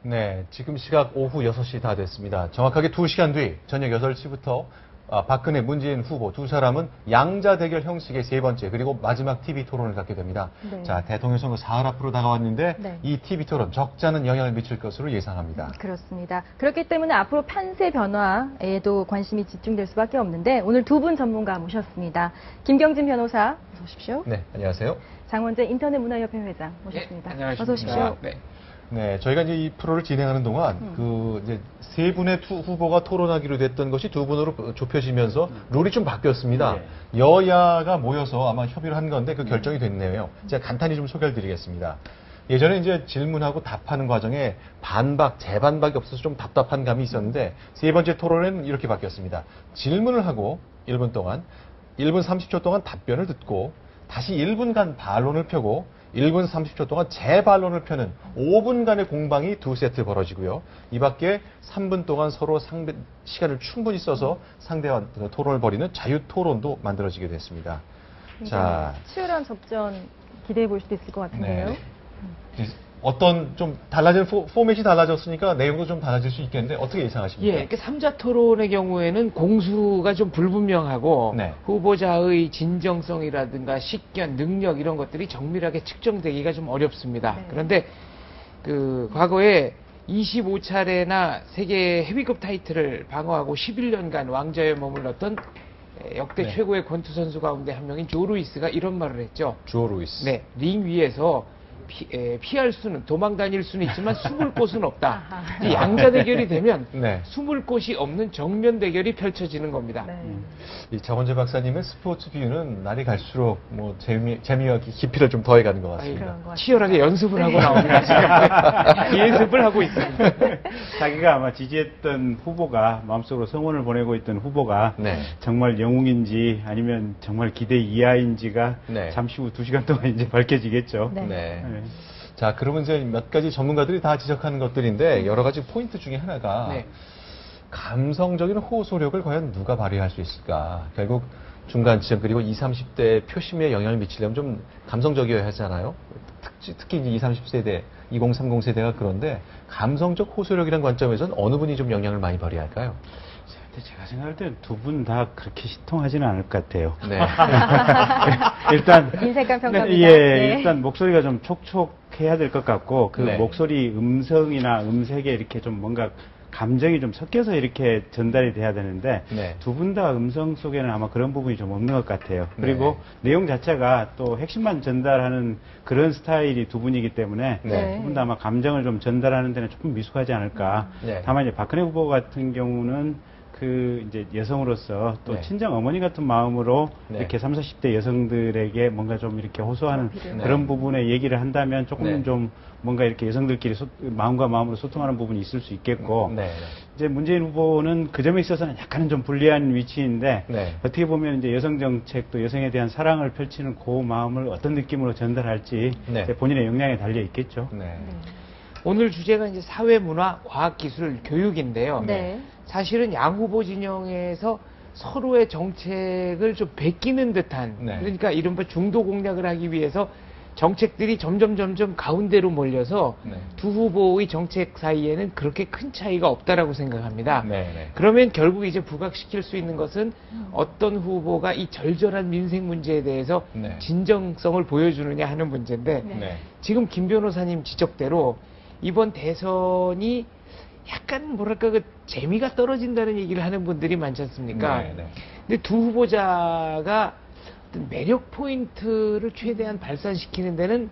네, 지금 시각 오후 6시 다 됐습니다. 정확하게 2시간 뒤 저녁 8시부터 박근혜, 문재인 후보 두 사람은 양자 대결 형식의 세 번째 그리고 마지막 TV 토론을 갖게 됩니다. 네. 자, 대통령 선거 사흘 앞으로 다가왔는데 네. 이 TV 토론 적잖은 영향을 미칠 것으로 예상합니다. 그렇습니다. 그렇기 때문에 앞으로 판세 변화에도 관심이 집중될 수밖에 없는데 오늘 두 분 전문가 모셨습니다. 김경진 변호사 어서 오십시오. 네, 안녕하세요. 장원재 인터넷문화협회 회장 모셨습니다. 네, 안녕하십니까. 어서 오십시오. 네. 네, 저희가 이제 이 프로를 진행하는 동안 이제 세 분의 후보가 토론하기로 됐던 것이 두 분으로 좁혀지면서 룰이 좀 바뀌었습니다. 네. 여야가 모여서 아마 협의를 한 건데 그 결정이 됐네요. 제가 간단히 좀 소개를 드리겠습니다. 예전에 이제 질문하고 답하는 과정에 반박, 재반박이 없어서 좀 답답한 감이 있었는데 세 번째 토론은 이렇게 바뀌었습니다. 질문을 하고 1분 동안, 1분 30초 동안 답변을 듣고 다시 1분간 반론을 펴고 1분 30초 동안 재반론을 펴는 5분간의 공방이 두 세트 벌어지고요. 이 밖에 3분 동안 서로 시간을 충분히 써서 상대와 토론을 벌이는 자유토론도 만들어지게 됐습니다. 자, 치열한 접전 기대해 볼 수도 있을 것 같은데요. 네. 어떤 좀 달라진 포맷이 달라졌으니까 내용도 좀 달라질 수 있겠는데 어떻게 예상하십니까? 예, 그 3자 토론의 경우에는 공수가 좀 불분명하고 네. 후보자의 진정성이라든가 식견, 능력 이런 것들이 정밀하게 측정되기가 좀 어렵습니다. 네. 그런데 그 과거에 25차례나 세계 헤비급 타이틀을 방어하고 11년간 왕좌에 머물렀던 역대 네. 최고의 권투 선수 가운데 한 명인 조 루이스가 이런 말을 했죠. 조 루이스. 네, 링 위에서 피할 수는, 도망 다닐 수는 있지만 숨을 곳은 없다. 이제 양자 대결이 되면 네. 숨을 곳이 없는 정면 대결이 펼쳐지는 겁니다. 네. 이 장원재 박사님의 스포츠 비유는 날이 갈수록 뭐 재미와 깊이를 좀 더해가는 것 같습니다. 그런 것 같습니다. 치열하게 연습을 하고 나옵니다. 지금 연습을 하고 있습니다. 자기가 아마 지지했던 후보가 마음속으로 성원을 보내고 있던 후보가 네. 정말 영웅인지 아니면 정말 기대 이하인지가 네. 잠시 후 2시간 동안 이제 밝혀지겠죠. 네. 네. 네. 자, 그러면 이제 몇 가지 전문가들이 다 지적하는 것들인데 여러 가지 포인트 중에 하나가 네. 감성적인 호소력을 과연 누가 발휘할 수 있을까? 결국 중간 지점 그리고 20, 30대 표심에 영향을 미치려면 좀 감성적이어야 하잖아요. 특히 이제 20, 30세대, 2030 세대가 그런데 감성적 호소력이라는 관점에서는 어느 분이 좀 영향을 많이 발휘할까요? 근데 제가 생각할 때는 두 분 다 그렇게 시통하지는 않을 것 같아요. 네. 일단 인색한 평가입니다. 예, 네. 일단 목소리가 좀 촉촉해야 될 것 같고 그 네. 목소리 음성이나 음색에 이렇게 좀 뭔가 감정이 좀 섞여서 이렇게 전달이 돼야 되는데 네. 두 분 다 음성 속에는 아마 그런 부분이 좀 없는 것 같아요. 그리고 내용 자체가 또 핵심만 전달하는 그런 스타일이 두 분이기 때문에 네. 두 분 다 아마 감정을 좀 전달하는 데는 조금 미숙하지 않을까. 네. 다만 이제 박근혜 후보 같은 경우는 그 이제 여성으로서 또 네. 친정 어머니 같은 마음으로 네. 이렇게 30, 40대 여성들에게 뭔가 좀 이렇게 호소하는 네. 그런 부분에 얘기를 한다면 조금 네. 좀 뭔가 이렇게 여성들끼리 마음과 마음으로 소통하는 부분이 있을 수 있겠고 네. 이제 문재인 후보는 그 점에 있어서는 약간은 좀 불리한 위치인데 네. 어떻게 보면 이제 여성 정책 또 여성에 대한 사랑을 펼치는 그 마음을 어떤 느낌으로 전달할지 네. 이제 본인의 역량에 달려 있겠죠. 네. 오늘 주제가 이제 사회, 문화, 과학, 기술, 교육인데요. 네. 사실은 양 후보 진영에서 서로의 정책을 좀 베끼는 듯한 네. 그러니까 이른바 중도 공략을 하기 위해서 정책들이 점점 가운데로 몰려서 네. 두 후보의 정책 사이에는 그렇게 큰 차이가 없다라고 생각합니다. 네. 네. 그러면 결국 이제 부각시킬 수 있는 것은 어떤 후보가 이 절절한 민생 문제에 대해서 네. 진정성을 보여주느냐 하는 문제인데 네. 지금 김 변호사님 지적대로 이번 대선이 약간 뭐랄까 그 재미가 떨어진다는 얘기를 하는 분들이 많지 않습니까? 네. 네. 근데 두 후보자가 어떤 매력 포인트를 최대한 발산시키는 데는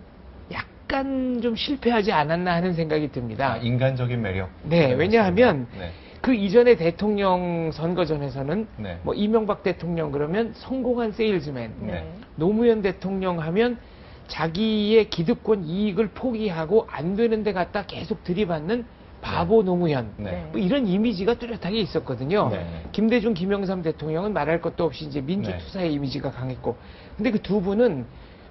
약간 좀 실패하지 않았나 하는 생각이 듭니다. 아, 인간적인 매력. 네, 왜냐하면 네. 그 이전의 대통령 선거전에서는 네. 뭐 이명박 대통령 그러면 성공한 세일즈맨, 네. 노무현 대통령 하면 자기의 기득권 이익을 포기하고 안 되는 데 갖다 계속 들이받는 바보 노무현. 네. 뭐 이런 이미지가 뚜렷하게 있었거든요. 네. 김대중, 김영삼 대통령은 말할 것도 없이 이제 민주투사의 이미지가 강했고. 근데 그 두 분은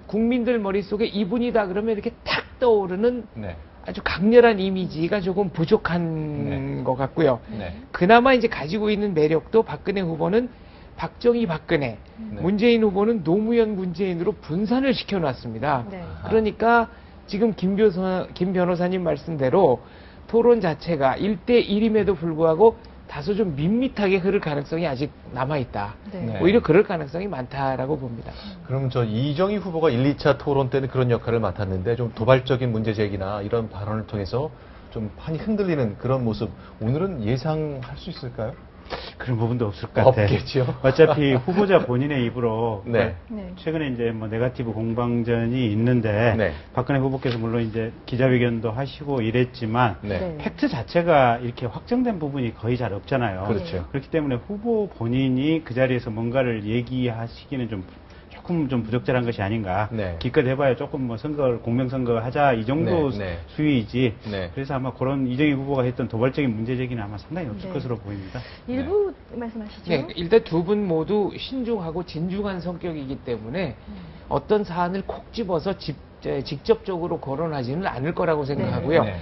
국민들 머릿속에 이분이다 그러면 이렇게 탁 떠오르는 네. 아주 강렬한 이미지가 조금 부족한 것 같고요. 네. 그나마 이제 가지고 있는 매력도 박근혜 후보는 박정희 박근혜, 네. 문재인 후보는 노무현 문재인으로 분산을 시켜놨습니다. 네. 그러니까 지금 김 변호사님 말씀대로 토론 자체가 1대1임에도 불구하고 다소 좀 밋밋하게 흐를 가능성이 아직 남아있다. 네. 오히려 그럴 가능성이 많다라고 봅니다. 그럼 저 이정희 후보가 1, 2차 토론 때는 그런 역할을 맡았는데 좀 도발적인 문제 제기나 이런 발언을 통해서 좀 판이 흔들리는 그런 모습 오늘은 예상할 수 있을까요? 그런 부분도 없을 것 같아요. 없겠죠. 어차피 후보자 본인의 입으로 네. 네. 최근에 이제 뭐 네거티브 공방전이 있는데 네. 박근혜 후보께서 물론 이제 기자회견도 하시고 이랬지만 네. 네. 팩트 자체가 이렇게 확정된 부분이 거의 잘 없잖아요. 그렇죠. 그렇기 때문에 후보 본인이 그 자리에서 뭔가를 얘기하시기는 조금 좀 부적절한 것이 아닌가. 네. 기껏 해봐야 조금 뭐 선거를 공명선거 하자 이 정도 네, 네. 수위이지. 네. 그래서 아마 그런 이정희 후보가 했던 도발적인 문제 제기는 아마 상당히 없을 네. 것으로 보입니다. 일부 말씀하시죠. 네, 일단 두 분 모두 신중하고 진중한 성격이기 때문에 어떤 사안을 콕 집어서 직접적으로 거론하지는 않을 거라고 생각하고요. 네, 네.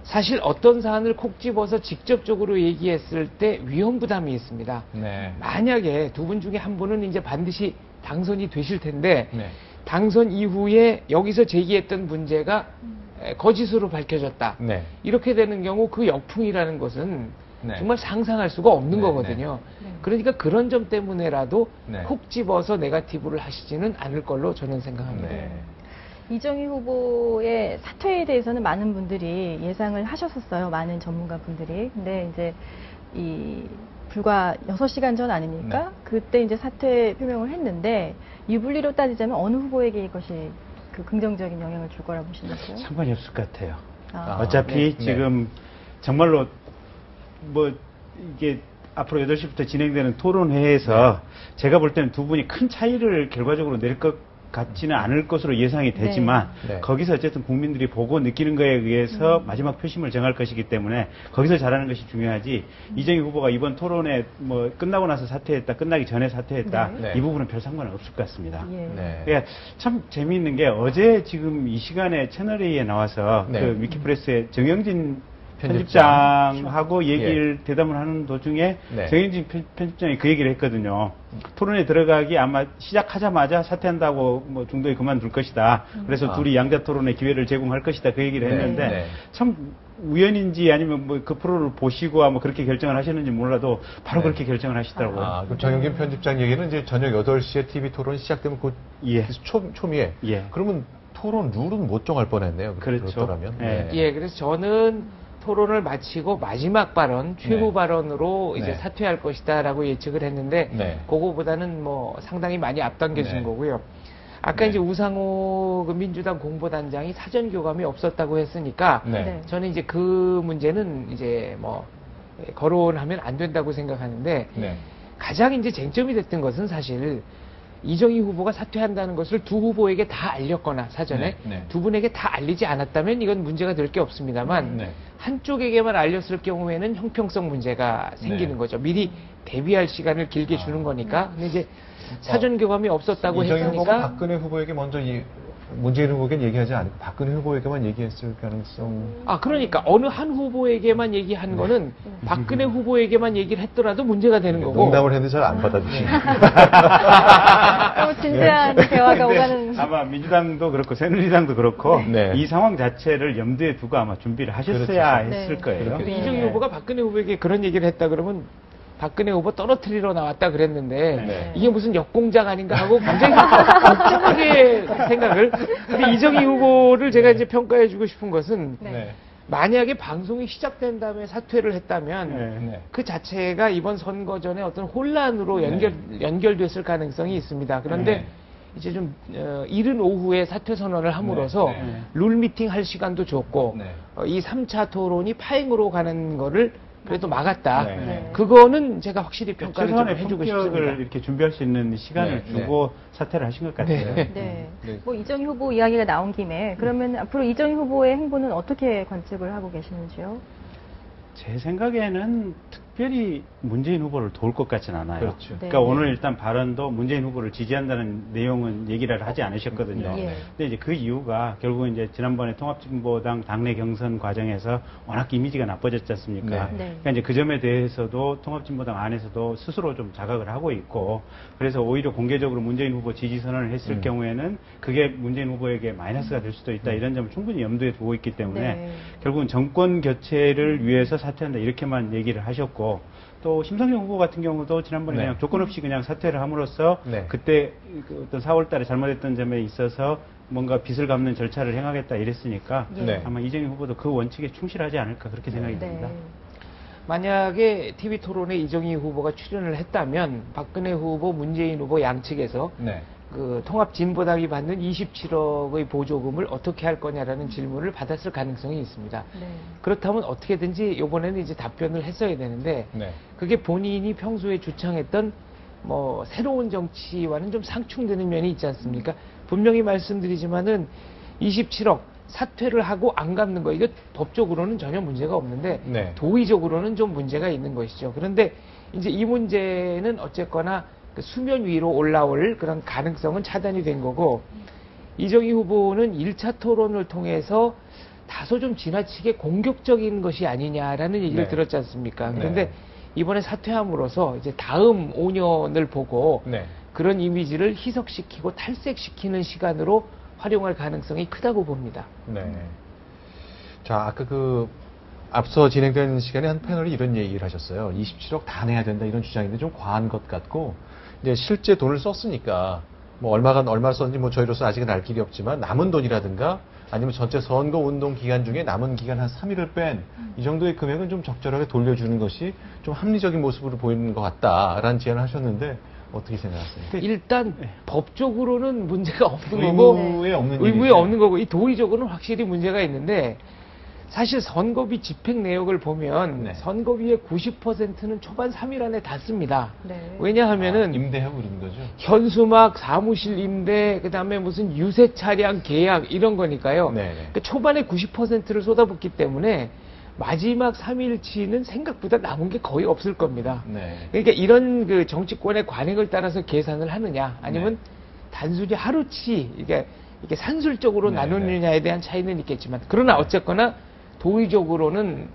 사실 어떤 사안을 콕 집어서 직접적으로 얘기했을 때 위험 부담이 있습니다. 네. 만약에 두 분 중에 한 분은 이제 반드시 당선이 되실 텐데 네. 당선 이후에 여기서 제기했던 문제가 거짓으로 밝혀졌다. 네. 이렇게 되는 경우 그 역풍이라는 것은 네. 정말 상상할 수가 없는 네, 거거든요. 네. 그러니까 그런 점 때문에라도 네. 콕 집어서 네거티브를 하시지는 않을 걸로 저는 생각합니다. 네. 이정희 후보의 사퇴에 대해서는 많은 분들이 예상을 하셨었어요. 많은 전문가 분들이. 근데 이제 불과 6시간 전 아닙니까? 네. 그때 이제 사퇴 표명을 했는데 유불리로 따지자면 어느 후보에게 이것이 그 긍정적인 영향을 줄 거라 보시는지요? 상관이 없을 것 같아요. 아, 어차피 네. 지금 정말로 뭐 이게 앞으로 8시부터 진행되는 토론회에서 제가 볼 때는 두 분이 큰 차이를 결과적으로 낼 것 같지는 않을 것으로 예상이 되지만 네. 거기서 어쨌든 국민들이 보고 느끼는 거에 의해서 마지막 표심을 정할 것이기 때문에 거기서 잘하는 것이 중요하지 이정희 후보가 이번 토론회 뭐 끝나고 나서 사퇴했다 끝나기 전에 사퇴했다 네. 네. 이 부분은 별 상관은 없을 것 같습니다. 예. 네. 그러니까 참 재미있는 게 어제 지금 이 시간에 채널A에 나와서 네. 그 위키프레스의 정영진 편집장. 편집장하고 얘기를 대담을 하는 도중에 네. 정영진 편집장이 그 얘기를 했거든요. 토론에 들어가기 아마 시작하자마자 사퇴한다고 뭐 중도에 그만둘 것이다. 그래서 아. 둘이 양자 토론의 기회를 제공할 것이다. 그 얘기를 네. 했는데 네. 참 우연인지 아니면 뭐 그 프로를 보시고 아마 그렇게 결정을 하셨는지 몰라도 바로 네. 그렇게 결정을 하시더라고요. 아, 그럼 정영진 편집장 얘기는 이제 저녁 8시에 TV 토론 시작되면 그 예. 초미에. 예. 그러면 토론 룰은 못 정할 뻔했네요. 그렇죠. 그렇더라면. 예. 예, 그래서 저는 토론을 마치고 마지막 발언, 최후 네. 발언으로 이제 네. 사퇴할 것이다라고 예측을 했는데 네. 그거보다는 뭐 상당히 많이 앞당겨진 네. 거고요. 아까 네. 이제 우상호 그 민주당 공보단장이 사전 교감이 없었다고 했으니까 네. 네. 저는 이제 그 문제는 이제 뭐 거론하면 안 된다고 생각하는데 네. 가장 이제 쟁점이 됐던 것은 사실 이정희 후보가 사퇴한다는 것을 두 후보에게 다 알렸거나 사전에 네, 네. 두 분에게 다 알리지 않았다면 이건 문제가 될 게 없습니다만 네. 한쪽에게만 알렸을 경우에는 형평성 문제가 생기는 네. 거죠. 미리 대비할 시간을 길게 주는 거니까. 근데 이제 사전 교감이 없었다고 이정희 후보가 했으니까 박근혜 후보에게 먼저 문재인 후보에겐 얘기하지 않고 박근혜 후보에게만 얘기했을 가능성. 그러니까 어느 한 후보에게만 얘기한 거는 박근혜 후보에게만 얘기를 했더라도 문제가 되는 거고. 농담을 했는데 잘 안 받아주시네. 너무 진지한 대화가 근데 오가는. 아마 민주당도 그렇고 새누리당도 그렇고 네. 이 상황 자체를 염두에 두고 아마 준비를 하셨어야 그렇죠. 했을 네. 거예요. 그렇게 근데 네. 이정희 후보가 박근혜 후보에게 그런 얘기를 했다 그러면 박근혜 후보 떨어뜨리러 나왔다 그랬는데 네. 이게 무슨 역공작 아닌가 하고 굉장히 복잡하게 생각을. 근데 이정희 후보를 제가 이제 평가해주고 싶은 것은 네. 만약에 방송이 시작된 다음에 사퇴를 했다면 네. 네. 그 자체가 이번 선거 전에 어떤 혼란으로 연결됐을 가능성이 있습니다. 그런데 네. 이제 좀 이른 오후에 사퇴 선언을 함으로써 네, 네. 룰 미팅 할 시간도 줬고 네. 이 3차 토론이 파행으로 가는 거를 그래도 막았다. 네. 네. 그거는 제가 확실히 평가를 좀 최소한의 해주고 품격을 싶습니다. 이렇게 준비할 수 있는 시간을 네. 주고 사퇴를 하신 것 같아요. 네. 네. 네. 뭐 이정희 후보 이야기가 나온 김에 그러면 앞으로 이정희 후보의 행보는 어떻게 관측을 하고 계시는지요? 제 생각에는 특별히 문재인 후보를 도울 것 같지는 않아요. 그렇죠. 네. 그러니까 오늘 일단 발언도 문재인 후보를 지지한다는 내용은 얘기를 하지 않으셨거든요. 예. 근데 이제 그 이유가 결국은 이제 지난번에 통합진보당 당내 경선 과정에서 워낙 이미지가 나빠졌지 않습니까? 네. 네. 그러니까 이제 그 점에 대해서도 통합진보당 안에서도 스스로 좀 자각을 하고 있고, 그래서 오히려 공개적으로 문재인 후보 지지 선언을 했을 경우에는 그게 문재인 후보에게 마이너스가 될 수도 있다, 이런 점을 충분히 염두에 두고 있기 때문에 네. 결국은 정권 교체를 위해서 사퇴한다, 이렇게만 얘기를 하셨고, 또 심상정 후보 같은 경우도 지난번에 네. 그냥 조건 없이 그냥 사퇴를 함으로써 네. 그때 그 어떤 4월 달에 잘못했던 점에 있어서 뭔가 빚을 갚는 절차를 행하겠다 이랬으니까 예. 네. 아마 이재명 후보도 그 원칙에 충실하지 않을까, 그렇게 생각이 듭니다. 네. 만약에 TV 토론에 이정희 후보가 출연을 했다면 박근혜 후보, 문재인 후보 양측에서 네. 그 통합진보당이 받는 27억의 보조금을 어떻게 할 거냐라는 질문을 받았을 가능성이 있습니다. 네. 그렇다면 어떻게든지 이번에는 이제 답변을 했어야 되는데 네. 그게 본인이 평소에 주창했던 뭐 새로운 정치와는 좀 상충되는 면이 있지 않습니까? 분명히 말씀드리지만은 27억 사퇴를 하고 안 갚는 거, 이거 법적으로는 전혀 문제가 없는데 네. 도의적으로는 좀 문제가 있는 것이죠. 그런데 이제 이 문제는 어쨌거나 그 수면 위로 올라올 그런 가능성은 차단이 된 거고, 이정희 후보는 1차 토론을 통해서 다소 좀 지나치게 공격적인 것이 아니냐라는 얘기를 네. 들었지 않습니까? 네. 그런데 이번에 사퇴함으로써 이제 다음 5년을 보고 네. 그런 이미지를 희석시키고 탈색시키는 시간으로 활용할 가능성이 크다고 봅니다. 네. 자, 아까 앞서 진행된 시간에 한 패널이 이런 얘기를 하셨어요. 27억 다 내야 된다, 이런 주장인데 좀 과한 것 같고, 이제 실제 돈을 썼으니까 뭐 얼마 썼는지 뭐 저희로서 아직은 알 길이 없지만 남은 돈이라든가 아니면 전체 선거 운동 기간 중에 남은 기간 한 3일을 뺀 이 정도의 금액은 좀 적절하게 돌려주는 것이 좀 합리적인 모습으로 보이는 것 같다라는 제안을 하셨는데 어떻게 생각하세요? 일단 법적으로는 문제가 없는 거고, 의무에 없는 의무에 일이죠. 없는 거고, 이 도의적으로는 확실히 문제가 있는데, 사실 선거비 집행 내역을 보면 네. 선거비의 90%는 초반 3일 안에 다 씁니다. 네. 왜냐하면은 임대하고 이런 거죠. 현수막, 사무실 임대, 그다음에 무슨 유세 차량 계약 이런 거니까요. 네네. 그러니까 초반에 90%를 쏟아붓기 때문에 마지막 3일치는 생각보다 남은 게 거의 없을 겁니다. 네. 그러니까 이런 그 정치권의 관행을 따라서 계산을 하느냐, 아니면 네. 단순히 하루치 이게 산술적으로 네, 나누느냐에 대한 차이는 있겠지만, 그러나 네. 어쨌거나 도의적으로는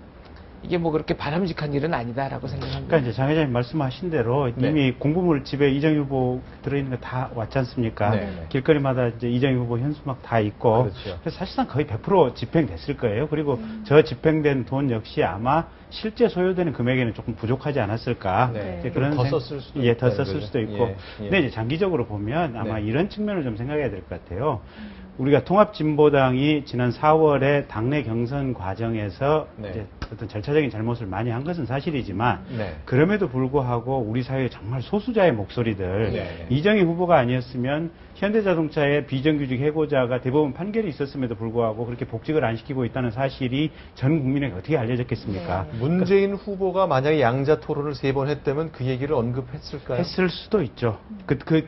이게 뭐 그렇게 바람직한 일은 아니다라고 생각합니다. 그러니까 이제 장 회장님 말씀하신 대로 네. 이미 공부물 집에 이정희 후보 들어있는 거 다 왔지 않습니까? 네. 길거리마다 이제 이정희 후보 현수막 다 있고, 그렇죠. 그래서 사실상 거의 100% 집행됐을 거예요. 그리고 저 집행된 돈 역시 아마 실제 소요되는 금액에는 조금 부족하지 않았을까? 네. 이제 좀 더 생- 썼을 수도 예, 더 있다는 썼을 거죠. 수도 있고. 예, 예. 근데 이제 장기적으로 보면 아마 네. 이런 측면을 좀 생각해야 될 것 같아요. 우리가 통합진보당이 지난 4월에 당내 경선 과정에서 네. 이제 어떤 절차적인 잘못을 많이 한 것은 사실이지만, 네. 그럼에도 불구하고 우리 사회의 정말 소수자의 목소리들, 네. 이정희 후보가 아니었으면 현대자동차의 비정규직 해고자가 대법원 판결이 있었음에도 불구하고 그렇게 복직을 안 시키고 있다는 사실이 전 국민에게 어떻게 알려졌겠습니까? 네. 문재인 후보가 만약에 양자 토론을 3번 했다면 그 얘기를 언급했을까요? 했을 수도 있죠.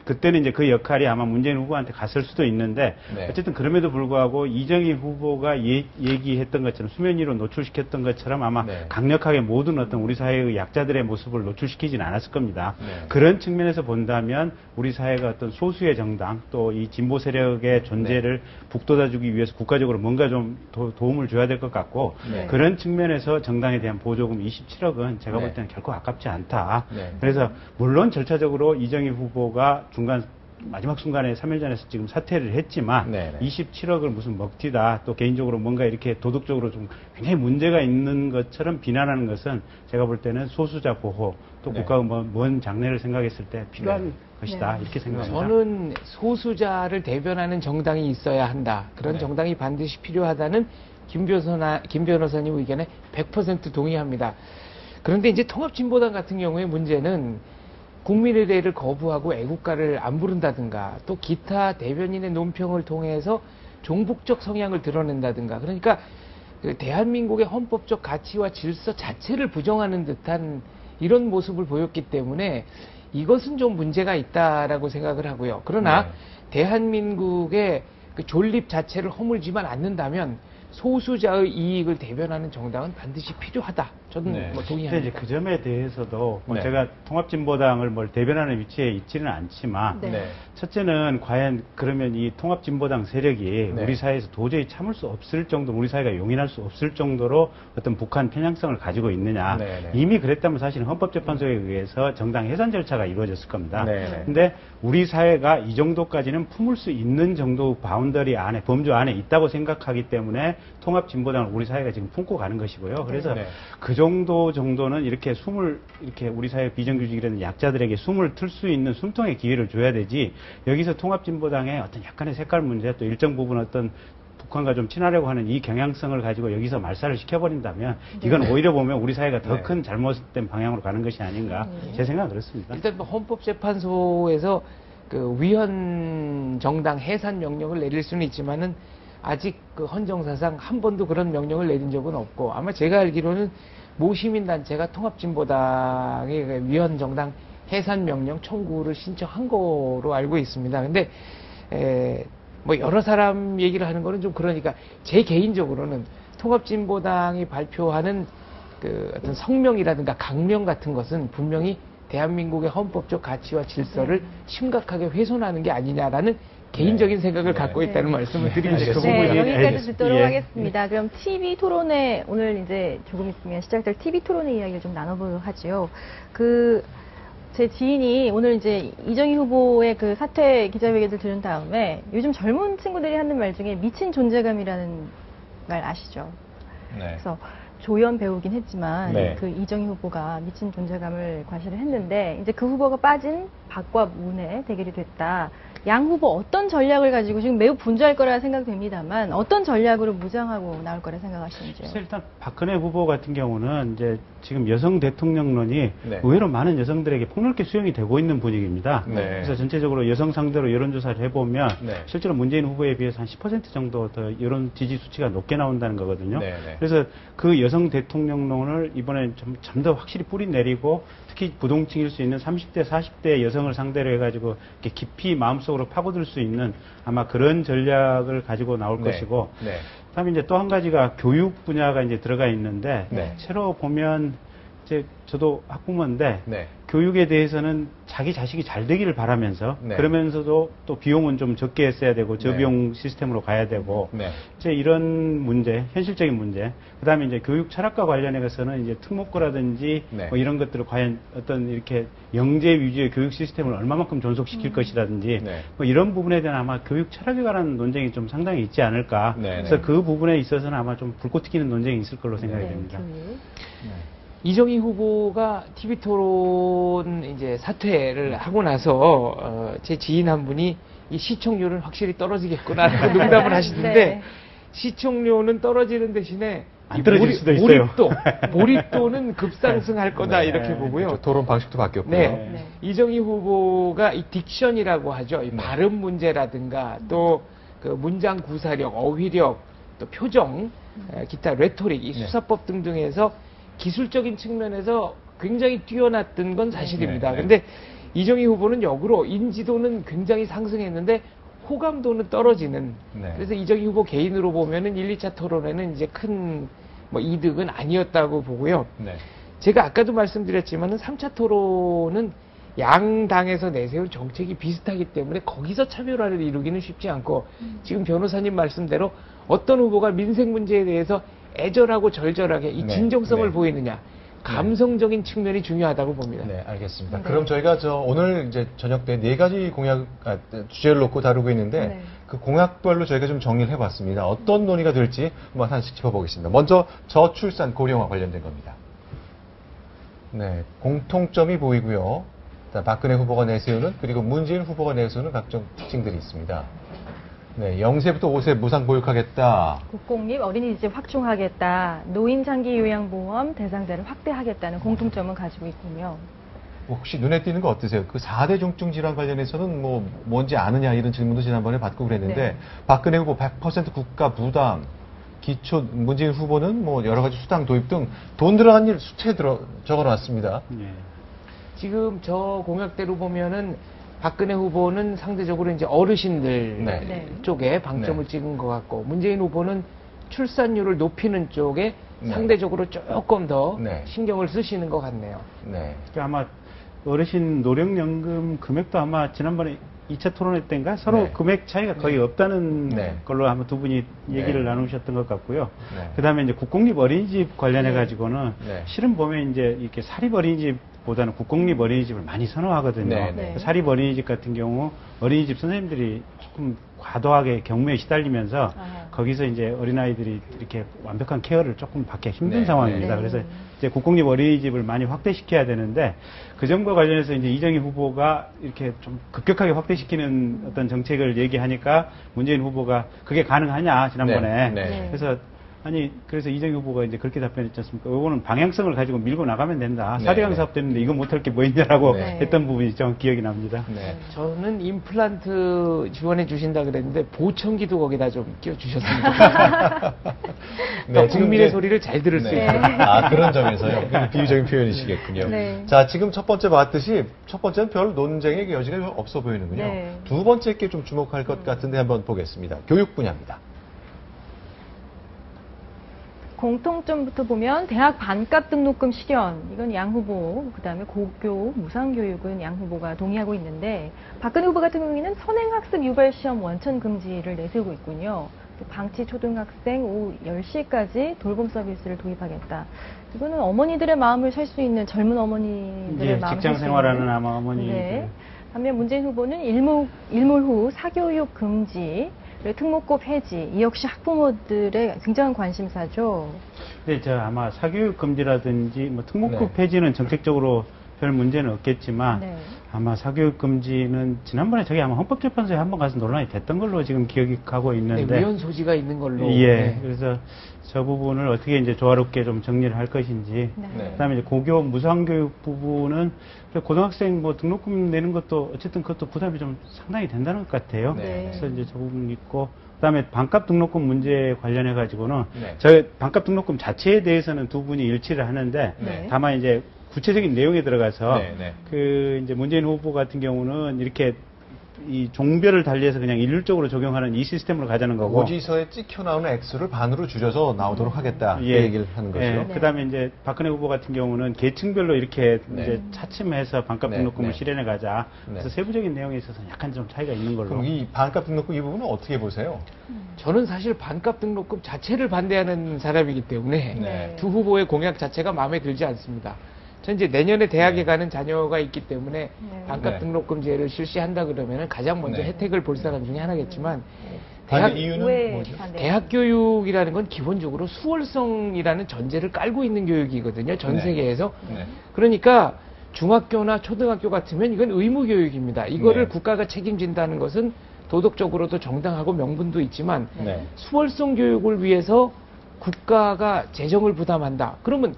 그때는 이제 그 역할이 아마 문재인 후보한테 갔을 수도 있는데, 네. 어쨌든 그럼에도 불구하고 이정희 후보가 얘기했던 것처럼, 수면 위로 노출시켰던 것처럼 아마 네. 강력하게 모든 어떤 우리 사회의 약자들의 모습을 노출시키진 않았을 겁니다. 네. 그런 측면에서 본다면 우리 사회가 어떤 소수의 정당, 또 이 진보 세력의 존재를 북돋아주기 위해서 국가적으로 뭔가 좀 도움을 줘야 될 것 같고, 네. 그런 측면에서 정당에 대한 보조금 27억은 제가 네. 볼 때는 결코 아깝지 않다. 네. 그래서 물론 절차적으로 이정희 후보가 마지막 순간에 3일 전에 지금 사퇴를 했지만, 네네. 27억을 무슨 먹튀다, 또 개인적으로 뭔가 이렇게 도덕적으로 좀 굉장히 문제가 있는 것처럼 비난하는 것은 제가 볼 때는 소수자 보호, 또 네. 국가가 먼 장래를 생각했을 때 필요한 네. 것이다, 네. 이렇게 생각합니다. 저는 소수자를 대변하는 정당이 있어야 한다. 그런 네. 정당이 반드시 필요하다는 김 변호사님 의견에 100% 동의합니다. 그런데 이제 통합진보당 같은 경우에 문제는 국민의례를 거부하고 애국가를 안 부른다든가, 또 기타 대변인의 논평을 통해서 종북적 성향을 드러낸다든가, 그러니까 그 대한민국의 헌법적 가치와 질서 자체를 부정하는 듯한 이런 모습을 보였기 때문에 이것은 좀 문제가 있다라고 생각을 하고요. 그러나 네. 대한민국의 그 존립 자체를 허물지만 않는다면 소수자의 이익을 대변하는 정당은 반드시 필요하다. 저는 네. 뭐 근데 동의합니다. 이제 그 점에 대해서도 뭐 네. 제가 통합진보당을 뭘 대변하는 위치에 있지는 않지만 네. 첫째는 과연 그러면 이 통합진보당 세력이 네. 우리 사회에서 도저히 참을 수 없을 정도, 우리 사회가 용인할 수 없을 정도로 어떤 북한 편향성을 가지고 있느냐. 네, 네. 이미 그랬다면 사실은 헌법재판소에 의해서 정당 해산 절차가 이루어졌을 겁니다. 네, 네. 근데 우리 사회가 이 정도까지는 품을 수 있는 정도 바운더리 안에, 범주 안에 있다고 생각하기 때문에 통합진보당을 우리 사회가 지금 품고 가는 것이고요. 그래서 네. 그 정도는 이렇게 이렇게 우리 사회 비정규직이라는 약자들에게 숨을 틀 수 있는 숨통의 기회를 줘야 되지, 여기서 통합진보당의 어떤 약간의 색깔 문제, 또 일정 부분 어떤 북한과 좀 친하려고 하는 이 경향성을 가지고 여기서 말살을 시켜버린다면 이건 오히려 보면 우리 사회가 더 네. 큰 잘못된 방향으로 가는 것이 아닌가, 제 생각은 그렇습니다. 일단 뭐 헌법재판소에서 그 위헌 정당 해산 명령을 내릴 수는 있지만은 아직 그 헌정사상 한 번도 그런 명령을 내린 적은 없고, 아마 제가 알기로는 모 시민단체가 통합진보당의 그 위헌 정당 해산 명령 청구를 신청한 거로 알고 있습니다. 근데 뭐 여러 사람 얘기를 하는 거는 좀 그러니까 제 개인적으로는 통합진보당이 발표하는 그 어떤 성명이라든가 강령 같은 것은 분명히 대한민국의 헌법적 가치와 질서를 심각하게 훼손하는 게 아니냐라는 개인적인 생각을 갖고 있다는 말씀을 드리겠습니다. 그 네, 부분이 여기까지 알겠습니다. 듣도록 예. 하겠습니다. 그럼 TV 토론회, 오늘 이제 조금 있으면 시작될 TV 토론회 이야기를 좀 나눠보도록 하죠. 제 지인이 오늘 이제 이정희 후보의 그 사퇴 기자회견을 들은 다음에 요즘 젊은 친구들이 하는 말 중에 미친 존재감이라는 말 아시죠? 네. 그래서 조연 배우긴 했지만 네. 그 이정희 후보가 미친 존재감을 과시를 했는데, 이제 그 후보가 빠진 박과 문의 대결이 됐다. 양 후보 어떤 전략을 가지고, 지금 매우 분주할 거라 생각됩니다만 어떤 전략으로 무장하고 나올 거라 생각하시는지요? 그래서 일단 박근혜 후보 같은 경우는 이제 지금 여성 대통령론이 네. 의외로 많은 여성들에게 폭넓게 수용이 되고 있는 분위기입니다. 네. 그래서 전체적으로 여성 상대로 여론조사를 해보면 네. 실제로 문재인 후보에 비해서 한 10% 정도 더 여론 지지 수치가 높게 나온다는 거거든요. 네, 네. 그래서 그 여성 대통령론을 이번에 좀 더 확실히 뿌리 내리고, 특히 부동층일 수 있는 30대, 40대 여성을 상대로 해가지고 이렇게 깊이 마음속으로 파고들 수 있는 아마 그런 전략을 가지고 나올 네. 것이고, 네. 그다음에 이제 또 한 가지가 교육 분야가 이제 들어가 있는데, 네. 새로 보면 이제 저도 학부모인데 네. 교육에 대해서는 자기 자식이 잘 되기를 바라면서, 네. 그러면서도 또 비용은 좀 적게 써야 되고 네. 저비용 시스템으로 가야 되고, 네. 이제 이런 문제, 현실적인 문제, 그다음에 이제 교육 철학과 관련해서는 이제 특목고라든지 네. 뭐 이런 것들을 과연 어떤 이렇게 영재 위주의 교육 시스템을 얼마만큼 존속시킬 것이라든지, 네. 뭐 이런 부분에 대한 아마 교육 철학에 관한 논쟁이 좀 상당히 있지 않을까. 네, 그래서 네. 그 부분에 있어서는 아마 좀 불꽃 튀기는 논쟁이 있을 걸로 생각이 네, 됩니다. 교육. 이정희 후보가 TV 토론 이제 사퇴를 하고 나서 제 지인 한 분이 이 시청률은 확실히 떨어지겠구나라고 농담을 하시는데, 네. 시청률은 떨어지는 대신에 안 이 떨어질 수도 있어요. 몰입도는 급상승할 거다 네. 이렇게 보고요. 그렇죠. 토론 방식도 바뀌었고요. 네. 네. 이정희 후보가 이 딕션이라고 하죠. 이 네. 발음 문제라든가 또 그 문장 구사력, 어휘력, 또 표정, 기타 레토릭, 이 네. 수사법 등등에서 기술적인 측면에서 굉장히 뛰어났던 건 사실입니다. 네, 네. 근데 이정희 후보는 역으로 인지도는 굉장히 상승했는데 호감도는 떨어지는. 네. 그래서 이정희 후보 개인으로 보면은 1, 2차 토론에는 이제 큰 뭐 이득은 아니었다고 보고요. 네. 제가 아까도 말씀드렸지만은 3차 토론은 양당에서 내세운 정책이 비슷하기 때문에 거기서 차별화를 이루기는 쉽지 않고, 지금 변호사님 말씀대로 어떤 후보가 민생 문제에 대해서 애절하고 절절하게 이 네, 진정성을 네. 보이느냐, 감성적인 측면이 중요하다고 봅니다. 네, 알겠습니다. 네. 그럼 저희가 오늘 이제 저녁 때 4가지 주제를 놓고 다루고 있는데, 네. 그 공약별로 저희가 좀 정리를 해봤습니다. 어떤 논의가 될지 한번 하나씩 짚어보겠습니다. 먼저 저출산 고령화 관련된 겁니다. 네, 공통점이 보이고요. 박근혜 후보가 내세우는, 그리고 문재인 후보가 내세우는 각종 특징들이 있습니다. 네, 0세부터 5세 무상 보육하겠다. 국공립 어린이집 확충하겠다. 노인 장기 요양보험 대상자를 확대하겠다는 공통점은 가지고 있군요. 혹시 눈에 띄는 거 어떠세요? 그 4대 중증 질환 관련해서는 뭐 뭔지 아느냐 이런 질문도 지난번에 받고 그랬는데, 네. 박근혜 후보 100% 국가 부담, 기초, 문재인 후보는 뭐 여러 가지 수당 도입 등 돈 들어간 일 수채 적어놨습니다. 예. 지금 저 공약대로 보면은 박근혜 후보는 상대적으로 이제 어르신들 네. 네. 쪽에 방점을 네. 찍은 것 같고, 문재인 후보는 출산율을 높이는 쪽에 네. 상대적으로 조금 더 네. 신경을 쓰시는 것 같네요. 네. 그러니까 아마 어르신 노령연금 금액도 아마 지난번에 2차 토론회 때인가 서로 네. 금액 차이가 거의 없다는 네. 걸로 아마 두 분이 얘기를 네. 나누셨던 것 같고요. 네. 그다음에 이제 국공립 어린이집 관련해 가지고는 네. 실은 보면 이제 이렇게 사립 어린이집보다는 국공립 어린이집을 많이 선호하거든요. 네, 네. 사립 어린이집 같은 경우 어린이집 선생님들이 조금 과도하게 경무에 시달리면서 아. 거기서 이제 어린아이들이 이렇게 완벽한 케어를 조금 받기 힘든 네, 상황입니다. 네. 그래서 이제 국공립 어린이집을 많이 확대시켜야 되는데 그 점과 관련해서 이제 이정희 후보가 이렇게 좀 급격하게 확대시키는 어떤 정책을 얘기하니까 문재인 후보가 그게 가능하냐 지난번에. 네, 네. 그래서 그래서 이정희 후보가 이제 그렇게 답변했지 않습니까? 이거는 방향성을 가지고 밀고 나가면 된다. 네, 사대강 네. 사업 됐는데 이거 못할 게 뭐 있냐라고 네. 했던 부분이 좀 기억이 납니다. 네. 저는 임플란트 지원해 주신다 그랬는데 보청기도 거기다 좀 끼워 주셨으면 좋겠어요. 네, 국민의 이제- 소리를 잘 들을 수 네. 있도록. 아, 그런 점에서요. 그건 비유적인 표현이시겠군요. 네. 자, 지금 첫 번째 봤듯이 첫 번째는 별 논쟁의 여지가 좀 없어 보이는군요. 네. 두 번째 게 좀 주목할 것 같은데 한번 보겠습니다. 교육 분야입니다. 공통점부터 보면 대학 반값 등록금 실현, 이건 양 후보, 그다음에 고교, 무상교육은 양 후보가 동의하고 있는데 박근혜 후보 같은 경우에는 선행학습 유발 시험 원천 금지를 내세우고 있군요. 또 방치 초등학생 오후 10시까지 돌봄 서비스를 도입하겠다. 이거는 어머니들의 마음을 살 수 있는 젊은 어머니들의 이제 마음을 직장 살수 생활하는 있는. 아마 어머니들. 네. 반면 문재인 후보는 일몰 후 사교육 금지, 그리고 특목고 폐지, 이 역시 학부모들의 굉장한 관심사죠. 네, 저 아마 사교육 금지라든지 뭐 특목고 네. 폐지는 정책적으로 별 문제는 없겠지만 네. 아마 사교육 금지는 지난번에 저기 아마 헌법재판소에 한번 가서 논란이 됐던 걸로 지금 기억하고 네, 있는데 위헌 소지가 있는 걸로. 예, 네. 그래서 저 부분을 어떻게 이제 조화롭게 좀 정리를 할 것인지. 네. 그다음에 이제 고교 무상교육 부분은 고등학생 뭐 등록금 내는 것도 어쨌든 그것도 부담이 좀 상당히 된다는 것 같아요. 네. 그래서 이제 저 부분 있고. 그다음에 반값 등록금 문제 관련해 가지고는 네. 저 반값 등록금 자체에 대해서는 두 분이 일치를 하는데 네. 다만 이제 구체적인 내용에 들어가서 네, 네. 그 이제 문재인 후보 같은 경우는 이렇게 이 종별을 달리해서 그냥 일률적으로 적용하는 이 시스템으로 가자는 거고. 고지서에 찍혀 나오는 액수를 반으로 줄여서 나오도록 하겠다. 이 예. 얘기를 하는 거죠. 네. 그다음에 이제 박근혜 후보 같은 경우는 계층별로 이렇게 네. 이제 차츰해서 반값 네, 등록금을 네. 실현해 가자. 네. 그래서 세부적인 내용에 있어서는 약간 좀 차이가 있는 걸로. 그럼 이 반값 등록금 이 부분은 어떻게 보세요? 저는 사실 반값 등록금 자체를 반대하는 사람이기 때문에 네. 두 후보의 공약 자체가 마음에 들지 않습니다. 전 이제 내년에 대학에 네. 가는 자녀가 있기 때문에 네. 반값 네. 등록금제를 실시한다 그러면 가장 먼저 네. 혜택을 볼 사람 중에 하나겠지만 대학 대학, 이유는 왜 뭐죠? 반대? 대학 교육이라는 건 기본적으로 수월성이라는 전제를 깔고 있는 교육이거든요. 전 네. 세계에서. 네. 그러니까 중학교나 초등학교 같으면 이건 의무 교육입니다. 이거를 네. 국가가 책임진다는 것은 도덕적으로도 정당하고 명분도 있지만 네. 수월성 교육을 위해서 국가가 재정을 부담한다. 그러면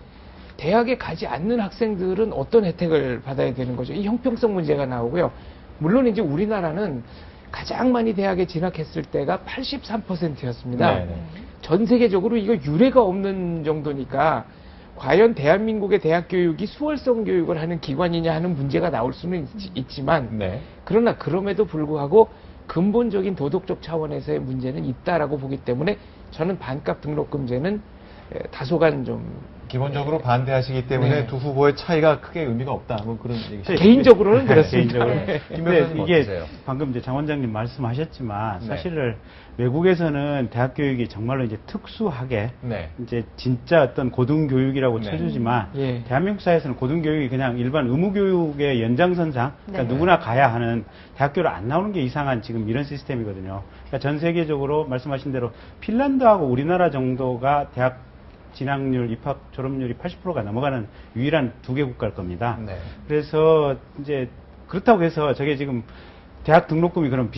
대학에 가지 않는 학생들은 어떤 혜택을 받아야 되는 거죠? 이 형평성 문제가 나오고요. 물론 이제 우리나라는 가장 많이 대학에 진학했을 때가 83%였습니다. 네, 네. 전 세계적으로 이거 유례가 없는 정도니까 과연 대한민국의 대학 교육이 수월성 교육을 하는 기관이냐 하는 문제가 나올 수는 있지만 네. 그러나 그럼에도 불구하고 근본적인 도덕적 차원에서의 문제는 있다라고 보기 때문에 저는 반값 등록금제는 다소간 좀 기본적으로 반대하시기 때문에 네. 두 후보의 차이가 크게 의미가 없다. 뭐 그런 얘기죠. 개인적으로는 그렇습니다. 개인적으로. 네. 김 근데 변호사님 이게 어떠세요? 방금 이제 장 원장님 말씀하셨지만 네. 사실은 외국에서는 대학 교육이 정말로 이제 특수하게 네. 이제 진짜 어떤 고등교육이라고 네. 쳐주지만 예. 대한민국 사회에서는 고등교육이 그냥 일반 의무교육의 연장선상 그러니까 네. 누구나 가야 하는 대학교를 안 나오는 게 이상한 지금 이런 시스템이거든요. 그러니까 전 세계적으로 말씀하신 대로 핀란드하고 우리나라 정도가 대학 진학률, 입학 졸업률이 80%가 넘어가는 유일한 두 개 국가일 겁니다. 네. 그래서 이제 그렇다고 해서 저게 지금 대학 등록금이 그럼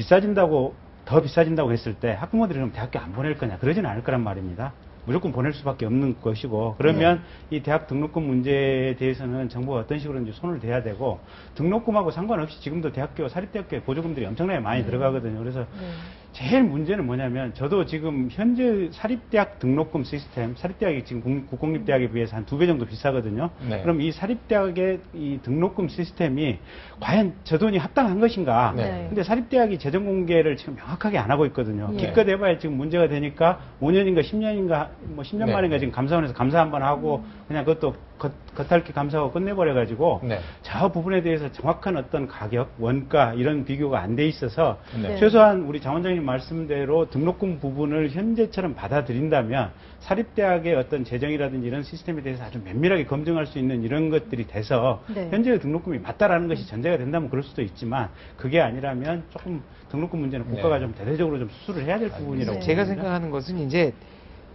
더 비싸진다고 했을 때 학부모들이 그럼 대학교 안 보낼 거냐 그러지는 않을 거란 말입니다. 무조건 보낼 수밖에 없는 것이고 그러면 이 대학 등록금 문제에 대해서는 정부가 어떤 식으로든지 손을 대야 되고 등록금하고 상관없이 지금도 대학교 사립대학교에 보조금들이 엄청나게 많이 들어가거든요. 그래서 제일 문제는 뭐냐면 저도 지금 현재 사립대학 등록금 시스템, 사립대학이 지금 국공립대학에 비해서 한 2배 정도 비싸거든요. 네. 그럼 이 사립대학의 이 등록금 시스템이 과연 저 돈이 합당한 것인가? 네. 근데 사립대학이 재정 공개를 지금 명확하게 안 하고 있거든요. 예. 기껏 해봐야 지금 문제가 되니까 5년인가 10년인가 뭐 10년 네. 만인가 지금 감사원에서 감사 한번 하고 그냥 그것도 겉핥기 감사하고 끝내버려가지고 네. 저 부분에 대해서 정확한 어떤 가격, 원가 이런 비교가 안 돼 있어서 네. 최소한 우리 장 원장님 말씀대로 등록금 부분을 현재처럼 받아들인다면 사립대학의 어떤 재정이라든지 이런 시스템에 대해서 아주 면밀하게 검증할 수 있는 이런 것들이 돼서 네. 현재의 등록금이 맞다라는 것이 전제가 된다면 그럴 수도 있지만 그게 아니라면 조금 등록금 문제는 국가가 네. 좀 대대적으로 좀 수술을 해야 될 부분이라고 네. 제가 봅니다. 생각하는 것은 이제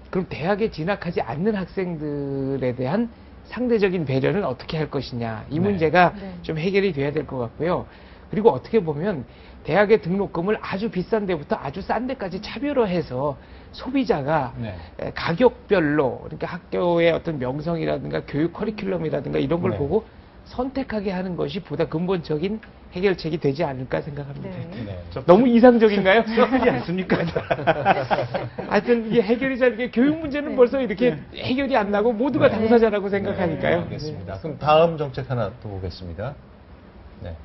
그럼 대학에 진학하지 않는 학생들에 대한 상대적인 배려는 어떻게 할 것이냐 이 네. 문제가 네. 좀 해결이 돼야 될 것 같고요. 그리고 어떻게 보면 대학의 등록금을 아주 비싼 데부터 아주 싼 데까지 차별화해서 소비자가 네. 가격별로 그러니까 학교의 어떤 명성이라든가 교육 커리큘럼이라든가 이런 걸 네. 보고 선택하게 하는 것이 보다 근본적인 해결책이 되지 않을까 생각합니다. 네. 네. 너무 이상적인가요? 그렇지 않습니까? 하여튼 이게 해결이 잘 이게 교육 문제는 네. 벌써 이렇게 해결이 안 나고 모두가 네. 당사자라고 생각하니까요. 네, 알겠습니다. 그럼 다음 정책 하나 또 보겠습니다. 네.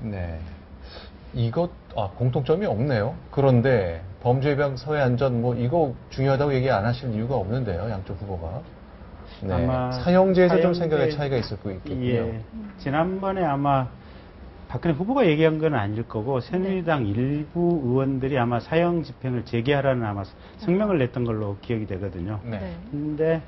네. 이것, 공통점이 없네요. 그런데 범죄 예방, 사회 안전, 뭐, 이거 중요하다고 얘기 안 하실 이유가 없는데요, 양쪽 후보가. 네. 아마 사형제에서 좀 사형제- 생각의 차이가 있을 거 있겠군요. 예. 지난번에 아마 박근혜 후보가 얘기한 건 아닐 거고 새누리당 일부 의원들이 아마 사형 집행을 재개하라는 아마 성명을 냈던 걸로 기억이 되거든요. 네. 네. 근데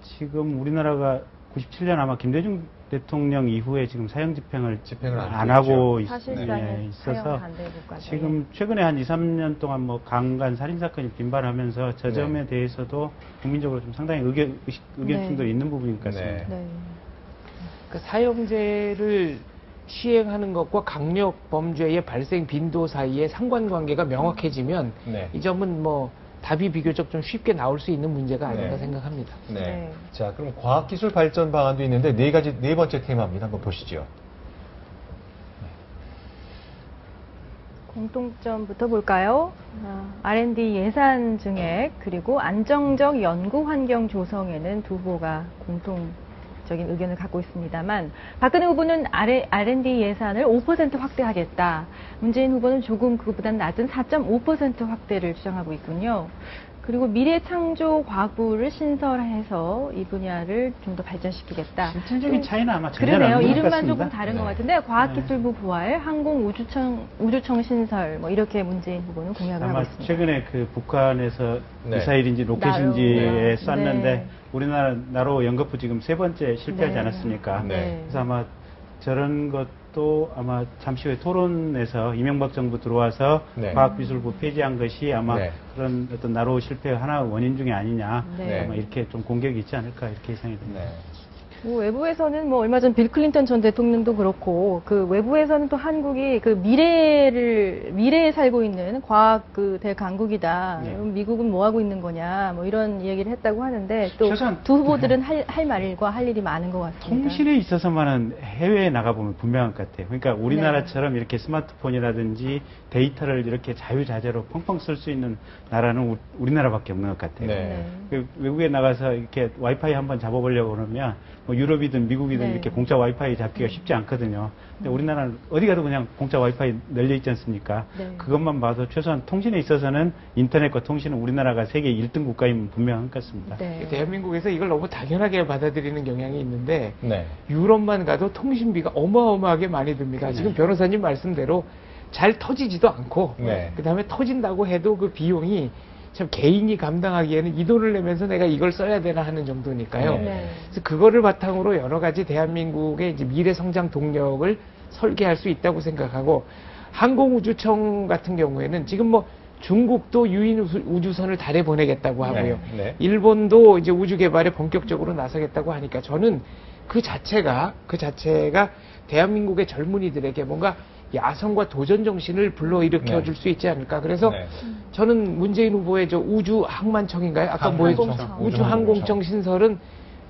지금 우리나라가 97년 아마 김대중 대통령 이후에 지금 사형 집행을 안 안 하고 사실상의 있어서 사형 반대 국가죠. 지금 최근에 한 2, 3년 동안 뭐 강간 살인 사건이 빈발하면서 저 점에 네. 대해서도 국민적으로 좀 상당히 의견 충돌이 있는 부분인 것 같습니다. 네. 그 사형제를 시행하는 것과 강력 범죄의 발생 빈도 사이에 상관관계가 명확해지면 네. 이 점은 뭐 답이 비교적 좀 쉽게 나올 수 있는 문제가 아닌가 네. 생각합니다. 네. 네. 자, 그럼 과학기술 발전 방안도 있는데 네 번째 테마입니다. 한번 보시죠. 공통점부터 볼까요? R&D 예산 증액 그리고 안정적 연구 환경 조성에는 두 후보가 공통적인 의견을 갖고 있습니다만 박근혜 후보는 R&D 예산을 5% 확대하겠다. 문재인 후보는 조금 그것보다 낮은 4.5% 확대를 주장하고 있군요. 그리고 미래창조과학부를 신설해서 이 분야를 좀 더 발전시키겠다. 실질적인 차이는 아마 전혀 그러네요. 없는 것 이름만 같습니다. 조금 다른 것 네. 같은데 과학기술부 부활, 항공우주청 신설 뭐 이렇게 문재인 후보는 공약을 하고 아마 있습니다. 최근에 그 북한에서 네. 미사일인지 로켓인지에 나로, 쐈는데 네. 우리나라 나로 연거푸 지금 3번째 실패하지 네. 않았습니까? 네. 그래서 아마 저런 것도 아마 잠시 후에 토론에서 이명박 정부 들어와서 네. 과학기술부 폐지한 것이 아마 네. 그런 어떤 나로 실패의 하나 원인 중에 아니냐 네. 아마 이렇게 좀 공격이 있지 않을까 이렇게 예상이 됩니다. 네. 뭐 외부에서는 뭐 얼마 전 빌 클린턴 전 대통령도 그렇고 그 외부에서는 또 한국이 그 미래에 살고 있는 과학 그 대강국이다. 네. 그럼 미국은 뭐 하고 있는 거냐 뭐 이런 얘기를 했다고 하는데 또 최소한 두 후보들은 할 말과 할 일이 많은 것 같습니다. 통신에 있어서만은 해외에 나가보면 분명한 것 같아요. 그러니까 우리나라처럼 이렇게 스마트폰이라든지 데이터를 이렇게 자유자재로 펑펑 쓸 수 있는 나라는 우리나라밖에 없는 것 같아요. 네. 그 외국에 나가서 이렇게 와이파이 한번 잡아보려고 그러면 뭐 유럽이든 미국이든 네. 이렇게 공짜 와이파이 잡기가 쉽지 않거든요. 근데 우리나라는 어디 가도 그냥 공짜 와이파이 널려 있지 않습니까? 네. 그것만 봐도 최소한 통신에 있어서는 인터넷과 통신은 우리나라가 세계 1등 국가임은 분명한 것 같습니다. 네. 대한민국에서 이걸 너무 당연하게 받아들이는 경향이 있는데 네. 유럽만 가도 통신비가 어마어마하게 많이 듭니다. 네. 지금 변호사님 말씀대로 잘 터지지도 않고 네. 그다음에 터진다고 해도 그 비용이 참 개인이 감당하기에는 이 돈을 내면서 내가 이걸 써야 되나 하는 정도니까요. 네. 그래서 그거를 바탕으로 여러 가지 대한민국의 이제 미래 성장 동력을 설계할 수 있다고 생각하고 항공우주청 같은 경우에는 지금 뭐 중국도 유인 우주선을 달에 보내겠다고 하고요. 네. 네. 일본도 이제 우주 개발에 본격적으로 나서겠다고 하니까 저는 그 자체가 대한민국의 젊은이들에게 뭔가 야성과 도전 정신을 불러일으켜 네. 줄 수 있지 않을까. 그래서 네. 저는 문재인 후보의 저 우주 항만청인가요? 아까 뭐였죠? 항공청. 우주 항공청 신설은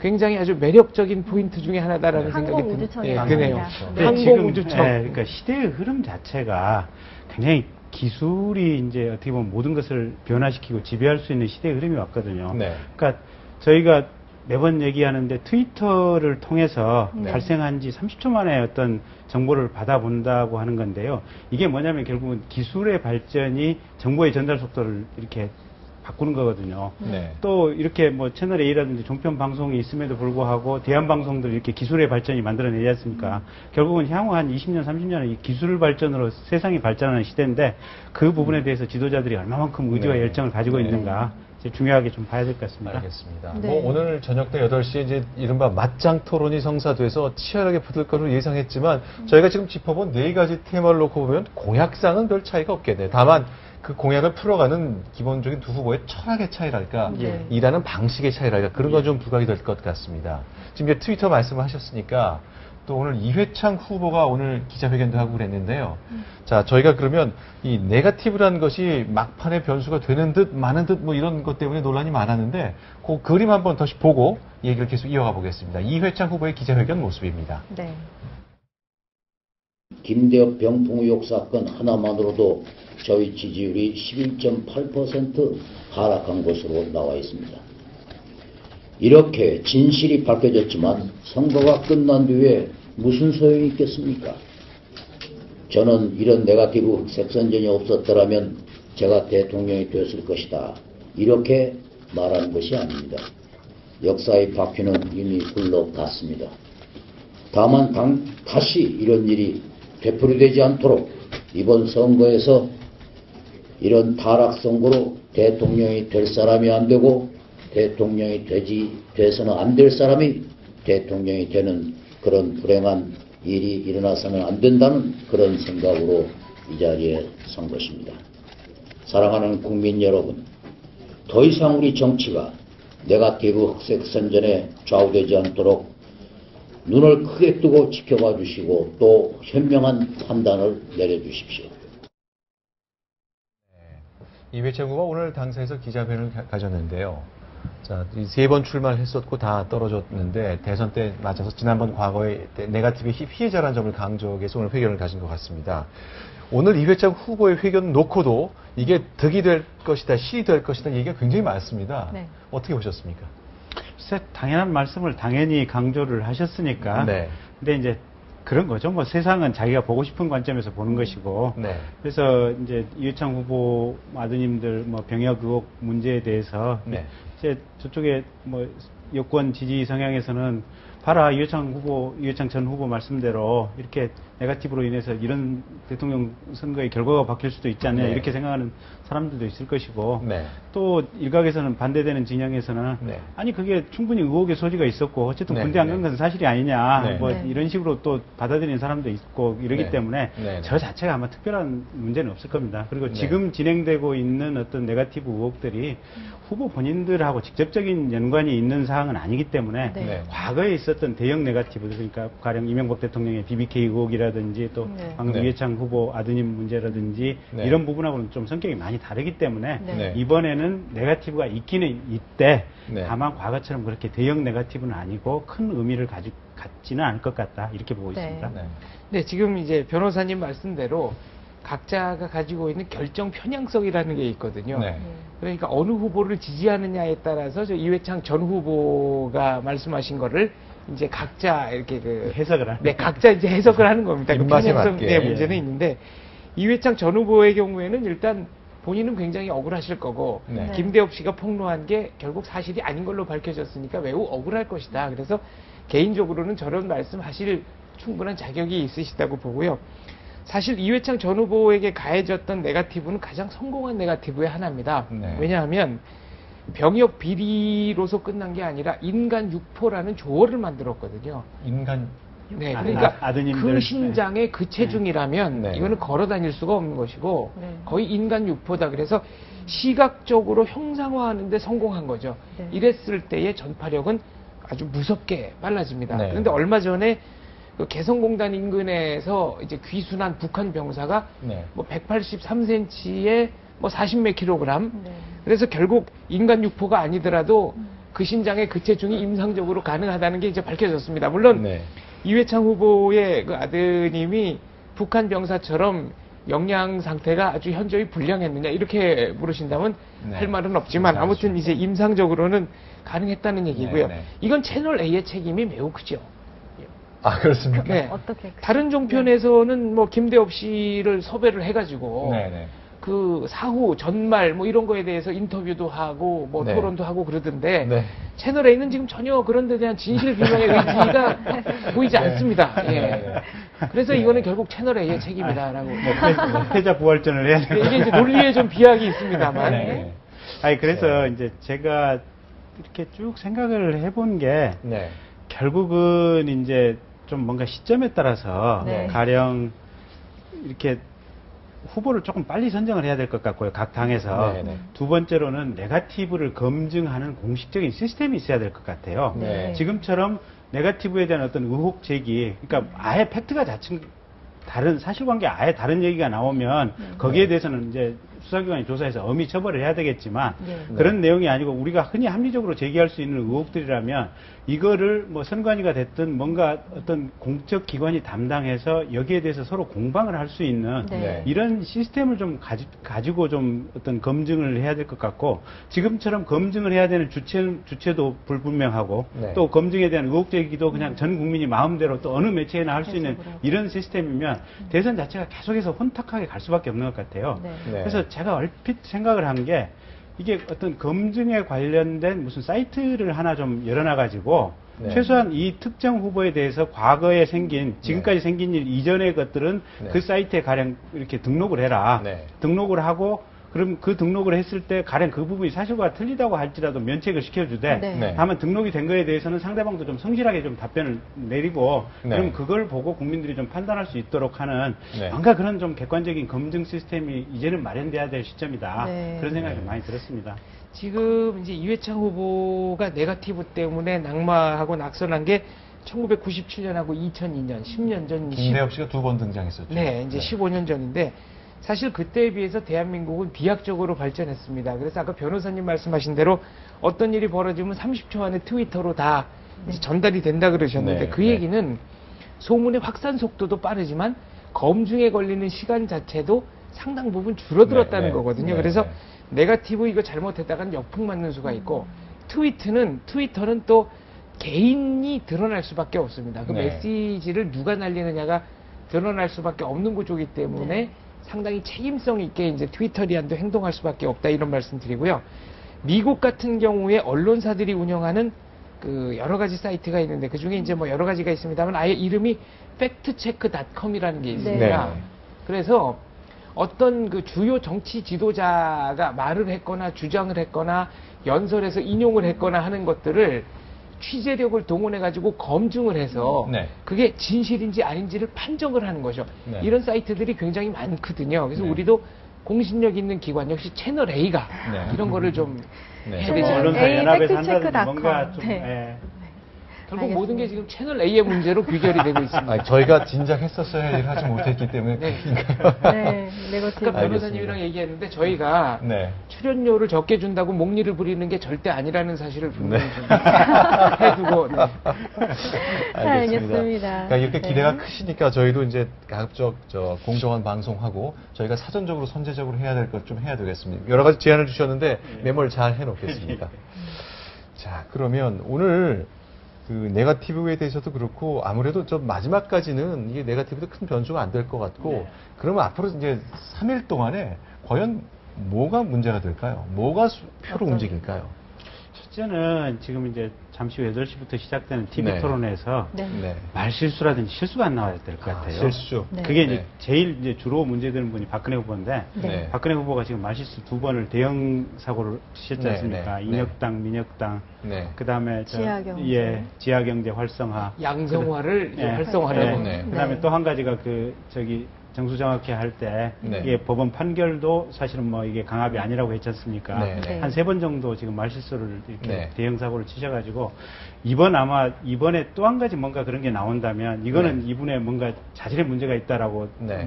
굉장히 아주 매력적인 포인트 중에 하나다라는 생각이 듭니다. 항공우주청이 예, 나옵니다. 그네요. 네. 항공우주청. 그러니까 시대의 흐름 자체가 굉장히 기술이 이제 어떻게 보면 모든 것을 변화시키고 지배할 수 있는 시대의 흐름이 왔거든요. 네. 그러니까 저희가 매번 얘기하는데 트위터를 통해서 네. 발생한 지 30초 만에 어떤 정보를 받아본다고 하는 건데요. 이게 뭐냐면 결국은 기술의 발전이 정보의 전달 속도를 이렇게 바꾸는 거거든요. 네. 또 이렇게 뭐 채널 A라든지 종편 방송이 있음에도 불구하고 대한 방송들 이렇게 기술의 발전이 만들어내지 않습니까? 결국은 향후 한 20년, 30년은 이 기술 발전으로 세상이 발전하는 시대인데 그 부분에 대해서 지도자들이 얼마만큼 의지와 네. 열정을 가지고 네. 있는가 이제 중요하게 좀 봐야 될 것 같습니다. 알겠습니다. 네. 뭐 오늘 저녁 때 8시에 이제 이른바 맞짱 토론이 성사돼서 치열하게 붙을 것으로 예상했지만 저희가 지금 짚어본 4가지 테마를 놓고 보면 공약상은 별 차이가 없겠네요. 다만 그 공약을 풀어가는 기본적인 두 후보의 철학의 차이랄까, 네. 일하는 방식의 차이랄까, 그런 건 좀 부각이 될 것 같습니다. 지금 이제 트위터 말씀을 하셨으니까 또 오늘 이회창 후보가 오늘 기자회견도 하고 그랬는데요. 자, 저희가 그러면 이 네거티브라는 것이 막판에 변수가 되는 듯 마는 듯 뭐 이런 것 때문에 논란이 많았는데 그 그림 한번 다시 보고 얘기를 계속 이어가 보겠습니다. 이회창 후보의 기자회견 모습입니다. 네. 김대엽 병풍 의혹 사건 하나만으로도 저희 지지율이 11.8% 하락한 것으로 나와 있습니다. 이렇게 진실이 밝혀졌지만 선거가 끝난 뒤에 무슨 소용이 있겠습니까? 저는 이런 네거티브 흑색 선전이 없었더라면 제가 대통령이 됐을 것이다. 이렇게 말하는 것이 아닙니다. 역사의 바퀴는 이미 굴러갔습니다. 다만 다시 이런 일이 되풀이되지 않도록 이번 선거에서 이런 타락선거로 대통령이 될 사람이 안 되고 대통령이 돼서는 안 될 사람이 대통령이 되는 그런 불행한 일이 일어나서는 안 된다는 그런 생각으로 이 자리에 선 것입니다. 사랑하는 국민 여러분, 더 이상 우리 정치가 네거티브 흑색 선전에 좌우되지 않도록 눈을 크게 뜨고 지켜봐 주시고 또 현명한 판단을 내려주십시오. 이회창 후보가 오늘 당사에서 기자회견을 가졌는데요. 자, 3번 출마를 했었고 다 떨어졌는데 대선 때 맞아서 지난번 과거에 네거티브 피해자라는 점을 강조해서 오늘 회견을 가진 것 같습니다. 오늘 이회창 후보의 회견 놓고도 이게 득이 될 것이다, 실이 될 것이다 얘기가 굉장히 많습니다. 네. 어떻게 보셨습니까? 글쎄, 당연한 말씀을 당연히 강조를 하셨으니까. 네. 근데 이제 그런 거죠. 뭐 세상은 자기가 보고 싶은 관점에서 보는 것이고. 네. 그래서 이제 이회창 후보 아드님들 뭐 병역 의혹 문제에 대해서 네. 이제 저쪽에 뭐 여권 지지 성향에서는 봐라 이회창 전 후보 말씀대로 이렇게 네거티브로 인해서 이런 대통령 선거의 결과가 바뀔 수도 있지 않냐 네. 이렇게 생각하는 사람들도 있을 것이고 네. 또 일각에서는 반대되는 진영에서는 네. 아니 그게 충분히 의혹의 소지가 있었고 어쨌든 네. 군대 안 간 네. 것은 사실이 아니냐 네. 뭐 네. 이런 식으로 또 받아들이는 사람도 있고 이러기 네. 때문에 네. 저 자체가 아마 특별한 문제는 없을 겁니다. 그리고 네. 지금 진행되고 있는 어떤 네거티브 의혹들이 후보 본인들하고 직접적인 연관이 있는 사항은 아니기 때문에 네. 네. 과거에 있었던 대형 네거티브 그러니까 가령 이명박 대통령의 BBK 의혹이라든지 또 네. 방금 네. 이회창 후보 아드님 문제라든지 네. 이런 부분하고는 좀 성격이 많이 다르기 때문에 네. 네. 이번에는 네거티브가 있기는 있대. 네. 다만 과거처럼 그렇게 대형 네거티브는 아니고 큰 의미를 갖지는 않을 것 같다. 이렇게 보고 네. 있습니다. 네. 네, 지금 이제 변호사님 말씀대로 각자가 가지고 있는 결정 편향성이라는 게 있거든요. 네. 그러니까 어느 후보를 지지하느냐에 따라서 저 이회창 전 후보가 말씀하신 거를 이제 각자 이렇게 해석을 하는. 네, 각자 이제 해석을 하는 겁니다. 그 입맛에 편향성 맞게. 네, 문제는 있는데 이회창 전 후보의 경우에는 일단 본인은 굉장히 억울하실 거고 네. 네. 김대엽 씨가 폭로한 게 결국 사실이 아닌 걸로 밝혀졌으니까 매우 억울할 것이다. 그래서 개인적으로는 저런 말씀하실 충분한 자격이 있으시다고 보고요. 사실 이회창 전 후보에게 가해졌던 네거티브는 가장 성공한 네거티브의 하나입니다. 네. 왜냐하면 병역 비리로서 끝난 게 아니라 인간 육포라는 조어를 만들었거든요. 인간 네, 아, 그러니까 아드님들. 그 신장의 그 체중이라면 네. 이거는 걸어 다닐 수가 없는 것이고 네. 거의 인간 육포다. 그래서 시각적으로 형상화하는데 성공한 거죠. 네. 이랬을 때의 전파력은 아주 무섭게 빨라집니다. 네. 그런데 얼마 전에 그 개성공단 인근에서 이제 귀순한 북한 병사가 네. 뭐 183cm에 뭐 40몇 킬로그램. 네. 그래서 결국 인간 육포가 아니더라도 그 신장의 그 체중이 임상적으로 가능하다는 게 이제 밝혀졌습니다. 물론 네. 이회창 후보의 그 아드님이 북한 병사처럼 영양 상태가 아주 현저히 불량했느냐 이렇게 물으신다면 네. 할 말은 없지만 아무튼 이제 임상적으로는 가능했다는 얘기고요. 네, 네. 이건 채널 A의 책임이 매우 크죠. 아, 그렇습니까? 네. 어떻게? 다른 종편에서는 뭐 김대엽 씨를 섭외를 해가지고 네네. 그 사후 전말 뭐 이런 거에 대해서 인터뷰도 하고 뭐 네. 토론도 하고 그러던데 네. 채널 A는 지금 전혀 그런 데 대한 진실 규명의 의지가 보이지 않습니다. 예. 네. 그래서 이거는 결국 채널 A의 책임이다라고. 패자 부활전을 해야 되는 이게 이제 논리에 좀 비약이 있습니다만. 네. 아니 그래서 네. 이제 제가 이렇게 쭉 생각을 해본 게 네. 결국은 이제 좀 뭔가 시점에 따라서 네. 가령 이렇게 후보를 조금 빨리 선정을 해야 될 것 같고요. 각 당에서. 네, 네. 두 번째로는 네거티브를 검증하는 공식적인 시스템이 있어야 될 것 같아요. 네. 지금처럼 네거티브에 대한 어떤 의혹 제기, 그러니까 아예 팩트가 자칫 다른 사실관계 아예 다른 얘기가 나오면 거기에 대해서는 이제 수사기관이 조사해서 엄히 처벌을 해야 되겠지만 네. 그런 내용이 아니고 우리가 흔히 합리적으로 제기할 수 있는 의혹들이라면 이거를 뭐 선관위가 됐든 뭔가 어떤 공적 기관이 담당해서 여기에 대해서 서로 공방을 할 수 있는 네. 이런 시스템을 좀 가지고 좀 어떤 검증을 해야 될 것 같고 지금처럼 검증을 해야 되는 주체도 불분명하고 네. 또 검증에 대한 의혹 제기도 그냥 전 국민이 마음대로 또 어느 매체에나 할 수 있는 계속으로. 이런 시스템이면 대선 자체가 계속해서 혼탁하게 갈 수밖에 없는 것 같아요. 네. 네. 그래서 제가 얼핏 생각을 한 게 이게 어떤 검증에 관련된 무슨 사이트를 하나 좀 열어놔가지고 네. 최소한 이 특정 후보에 대해서 과거에 생긴 지금까지 생긴 일 이전의 것들은 네. 그 사이트에 가령 이렇게 등록을 해라. 네. 등록을 하고 그럼 그 등록을 했을 때 가령 그 부분이 사실과 틀리다고 할지라도 면책을 시켜주되 네. 네. 다만 등록이 된 거에 대해서는 상대방도 좀 성실하게 좀 답변을 내리고 네. 그럼 그걸 보고 국민들이 좀 판단할 수 있도록 하는 네. 뭔가 그런 좀 객관적인 검증 시스템이 이제는 마련돼야 될 시점이다. 네. 그런 생각이 네. 많이 들었습니다. 지금 이제 이회창 후보가 네거티브 때문에 낙마하고 낙선한 게 1997년하고 2002년, 10년 전. 김대엽 씨가 두 번 등장했었죠. 네, 이제 15년 전인데 사실 그때에 비해서 대한민국은 비약적으로 발전했습니다. 그래서 아까 변호사님 말씀하신 대로 어떤 일이 벌어지면 30초 안에 트위터로 다 이제 전달이 된다 그러셨는데 네, 그 네. 얘기는 소문의 확산 속도도 빠르지만 검증에 걸리는 시간 자체도 상당 부분 줄어들었다는 네, 네. 거거든요. 네, 그래서 네. 네거티브 이거 잘못했다간 역풍 맞는 수가 있고 트위터는 또 개인이 드러날 수밖에 없습니다. 그 네. 메시지를 누가 날리느냐가 드러날 수밖에 없는 구조이기 때문에 네. 상당히 책임성 있게 이제 트위터리안도 행동할 수밖에 없다 이런 말씀 드리고요. 미국 같은 경우에 언론사들이 운영하는 그 여러 가지 사이트가 있는데 그 중에 이제 뭐 여러 가지가 있습니다만 아예 이름이 팩트체크.com이라는 게 있습니다. 네. 그래서 어떤 그 주요 정치 지도자가 말을 했거나 주장을 했거나 연설에서 인용을 했거나 하는 것들을 취재력을 동원해가지고 검증을 해서 네. 그게 진실인지 아닌지를 판정을 하는 거죠. 네. 이런 사이트들이 굉장히 많거든요. 그래서 네. 우리도 공신력 있는 기관 역시 채널 A가 네. 이런 거를 좀 네. 해야 채널 되죠. 언론사 A 연합에서 팩트체크 한다든지 뭔가 닷컴. 좀 네. 결국 알겠습니다. 모든 게 지금 채널 A의 문제로 귀결이 되고 있습니다. 아니, 저희가 진작 했었어야 할 일을 하지 못했기 때문에 네. 그러니까요. 네, 네거티브. 아까 변호사님이랑 얘기했는데 저희가 네. 출연료를 적게 준다고 목리를 부리는 게 절대 아니라는 사실을 분명히 네. 좀 해두고 네. 알겠습니다. 그러니까 이렇게 네. 기대가 크시니까 저희도 이제 가급적 공정한 방송하고 저희가 사전적으로 선제적으로 해야 될 것 좀 해야 되겠습니다. 여러 가지 제안을 주셨는데 메모를 잘 해놓겠습니다. 자, 그러면 오늘 그 네거티브에 대해서도 그렇고 아무래도 좀 마지막까지는 이게 네거티브도 큰 변수가 안 될 것 같고 네. 그러면 앞으로 이제 3일 동안에 과연 뭐가 문제가 될까요? 뭐가 표로 움직일까요? 첫째는 지금 이제 잠시 후 8시부터 시작되는 TV 네. 토론에서 네. 네. 말실수라든지 실수가 안 나와야 될 것 같아요. 실수. 네. 그게 이제 네. 제일 이제 주로 문제되는 분이 박근혜 후보인데 네. 박근혜 후보가 지금 말실수 2번을 대형 사고를 치셨지 네, 않습니까? 네, 인혁당, 민혁당, 네. 그다음에 지하경제. 지하경제 활성화, 양성화를 이제 네. 활성화하려고. 네. 그다음에 네. 또 한 가지가 정수정확히 할 때 네. 이게 법원 판결도 사실은 뭐 이게 강압이 아니라고 했지 않습니까? 네, 네. 한 3번 정도 지금 말실수를 이렇게 네. 대형 사고를 치셔가지고 이번에 또 한 가지 뭔가 그런 게 나온다면 이거는 네. 이분의 뭔가 자질의 문제가 있다라고 네.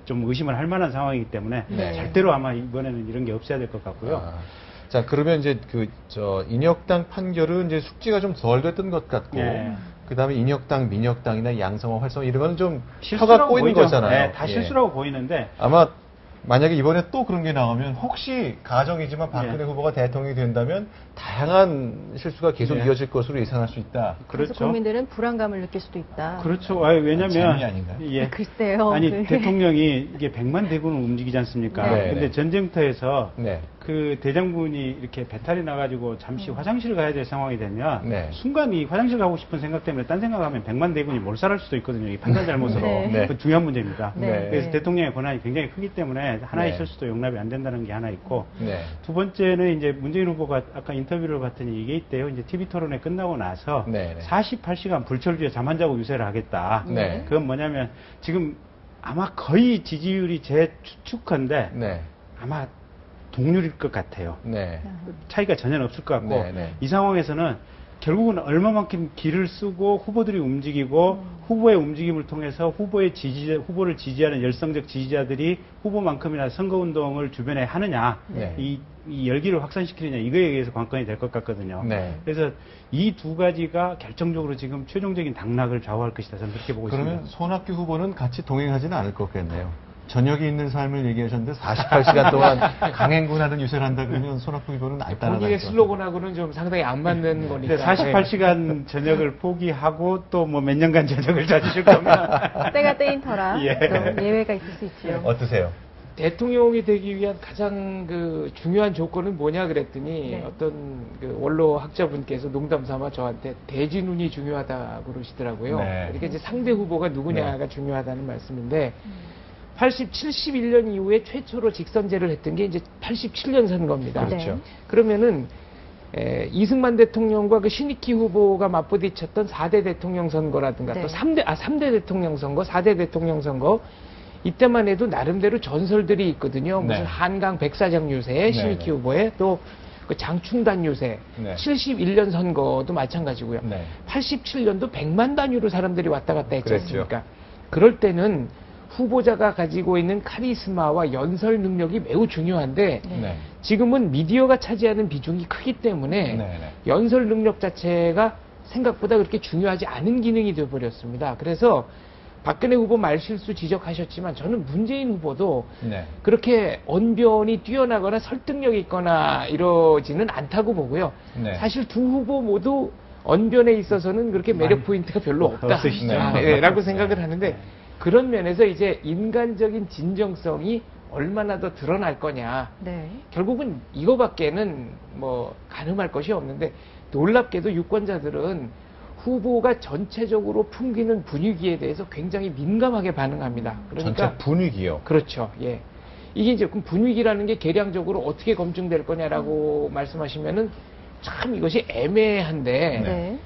좀 의심을 할 만한 상황이기 때문에 네. 절대로 아마 이번에는 이런 게 없어야 될 것 같고요. 아, 자, 그러면 이제 인혁당 판결은 이제 숙지가 좀 덜 됐던 것 같고, 네. 그 다음에 인혁당, 민혁당이나 양성화, 활성화 이런 거는 좀 혀가 실수라고 꼬이는 보이죠. 거잖아요. 네, 다 예. 실수라고 보이는데 아마 만약에 이번에 또 그런 게 나오면 혹시 가정이지만 박근혜 예. 후보가 대통령이 된다면 다양한 실수가 계속 예. 이어질 것으로 예상할 수 있다. 그래서 그렇죠. 국민들은 불안감을 느낄 수도 있다. 그렇죠. 아니, 왜냐면 재미 아닌가요? 예. 글쎄요. 아니 그- 대통령이 이게 100만 대군을 움직이지 않습니까? 네. 근데 네. 전쟁터에서 네. 그 대장군이 이렇게 배탈이 나가지고 잠시 화장실 가야 될 상황이 되면 네. 순간 이 화장실 가고 싶은 생각 때문에 딴 생각하면 100만 대군이 몰살할 수도 있거든요. 이 판단 잘못으로. 네. 네. 그 중요한 문제입니다. 네. 그래서 대통령의 권한이 굉장히 크기 때문에 하나의 네. 실수도 용납이 안 된다는 게 하나 있고 네. 두 번째는 이제 문재인 후보가 아까 인터뷰를 봤더니 이게 있대요. 이제 TV 토론회 끝나고 나서 네, 네. 48시간 불철주에 잠 안 자고 유세를 하겠다. 네. 그건 뭐냐면 지금 아마 거의 지지율이 제 추측컨대 네. 아마 동률일 것 같아요. 네. 차이가 전혀 없을 것 같고 네, 네. 이 상황에서는 결국은 얼마만큼 기를 쓰고 후보들이 움직이고 후보의 움직임을 통해서 후보를 지지하는 열성적 지지자들이 후보만큼이나 선거운동을 주변에 하느냐 네. 이 열기를 확산시키느냐 이거에 의해서 관건이 될 것 같거든요. 네. 그래서 이 두 가지가 결정적으로 지금 최종적인 당락을 좌우할 것이다. 저는 그렇게 보고 그러면 있습니다. 손학규 후보는 같이 동행하지는 않을 것 같네요. 저녁이 있는 삶을 얘기하셨는데 48시간 동안 강행군하는 유세를 한다 그러면 손학규 후보는 안 따라갈 본인의 것 같아요. 슬로건하고는 좀 상당히 안 맞는 거니까. 근데 48시간 저녁을 포기하고 또 뭐 몇 년간 저녁을 자주실 거면 때가 때인 터라 예. 또 예외가 있을 수 있죠. 어떠세요? 대통령이 되기 위한 가장 그 중요한 조건은 뭐냐 그랬더니 네. 어떤 그 원로 학자분께서 농담 삼아 저한테 대진운이 중요하다고 그러시더라고요. 네. 그러니까 이제 상대 후보가 누구냐가 중요하다는 말씀인데 71년 이후에 최초로 직선제를 했던 게 이제 87년 선거입니다. 그렇죠. 네. 그러면은 이승만 대통령과 그 신익희 후보가 맞부딪혔던 4대 대통령 선거라든가 네. 또 3대 대통령 선거, 4대 대통령 선거 이때만 해도 나름대로 전설들이 있거든요. 네. 무슨 한강 백사장 유세, 네, 신익희 네. 후보의 또 그 장충단 유세, 네. 71년 선거도 마찬가지고요. 네. 87년도 100만 단위로 사람들이 왔다 갔다 했지 그랬죠. 않습니까? 그럴 때는 후보자가 가지고 있는 카리스마와 연설 능력이 매우 중요한데 네. 지금은 미디어가 차지하는 비중이 크기 때문에 네, 네. 연설 능력 자체가 생각보다 그렇게 중요하지 않은 기능이 되어버렸습니다. 그래서 박근혜 후보 말실수 지적하셨지만 저는 문재인 후보도 네. 그렇게 언변이 뛰어나거나 설득력 있거나 이러지는 않다고 보고요. 네. 사실 두 후보 모두 언변에 있어서는 그렇게 매력 포인트가 별로 없다. 없으시죠. 라고 생각을 하는데 그런 면에서 이제 인간적인 진정성이 얼마나 더 드러날 거냐. 네. 결국은 이거밖에는 뭐 가늠할 것이 없는데 놀랍게도 유권자들은 후보가 전체적으로 풍기는 분위기에 대해서 굉장히 민감하게 반응합니다. 그러니까 전체 분위기요. 그렇죠. 예. 이게 이제 그럼 분위기라는 게 계량적으로 어떻게 검증될 거냐라고 말씀하시면은 참 이것이 애매한데 네.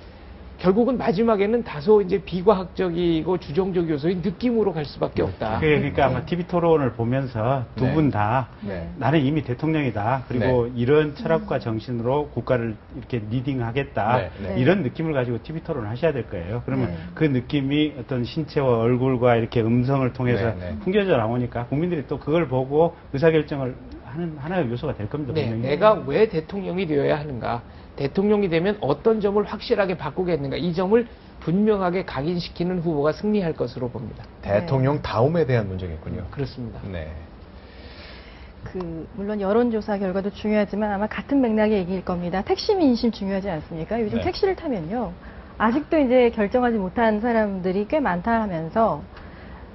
결국은 마지막에는 다소 이제 비과학적이고 주정적 요소인 느낌으로 갈 수밖에 없다. 그러니까 아마 TV 토론을 보면서 두 네. 분 다 네. 나는 이미 대통령이다. 그리고 이런 철학과 정신으로 국가를 이렇게 리딩하겠다. 네, 네. 이런 느낌을 가지고 TV 토론을 하셔야 될 거예요. 그러면 네. 그 느낌이 어떤 신체와 얼굴과 이렇게 음성을 통해서 네, 네. 풍겨져 나오니까 국민들이 또 그걸 보고 의사결정을 하는 하나의 요소가 될 겁니다. 네, 분명히. 내가 왜 대통령이 되어야 하는가? 대통령이 되면 어떤 점을 확실하게 바꾸겠는가? 이 점을 분명하게 각인시키는 후보가 승리할 것으로 봅니다. 대통령 다움에 대한 문제겠군요. 그렇습니다. 네. 물론 여론조사 결과도 중요하지만 아마 같은 맥락의 얘기일 겁니다. 택시 민심 중요하지 않습니까? 요즘 네. 택시를 타면요. 아직도 이제 결정하지 못한 사람들이 꽤 많다 하면서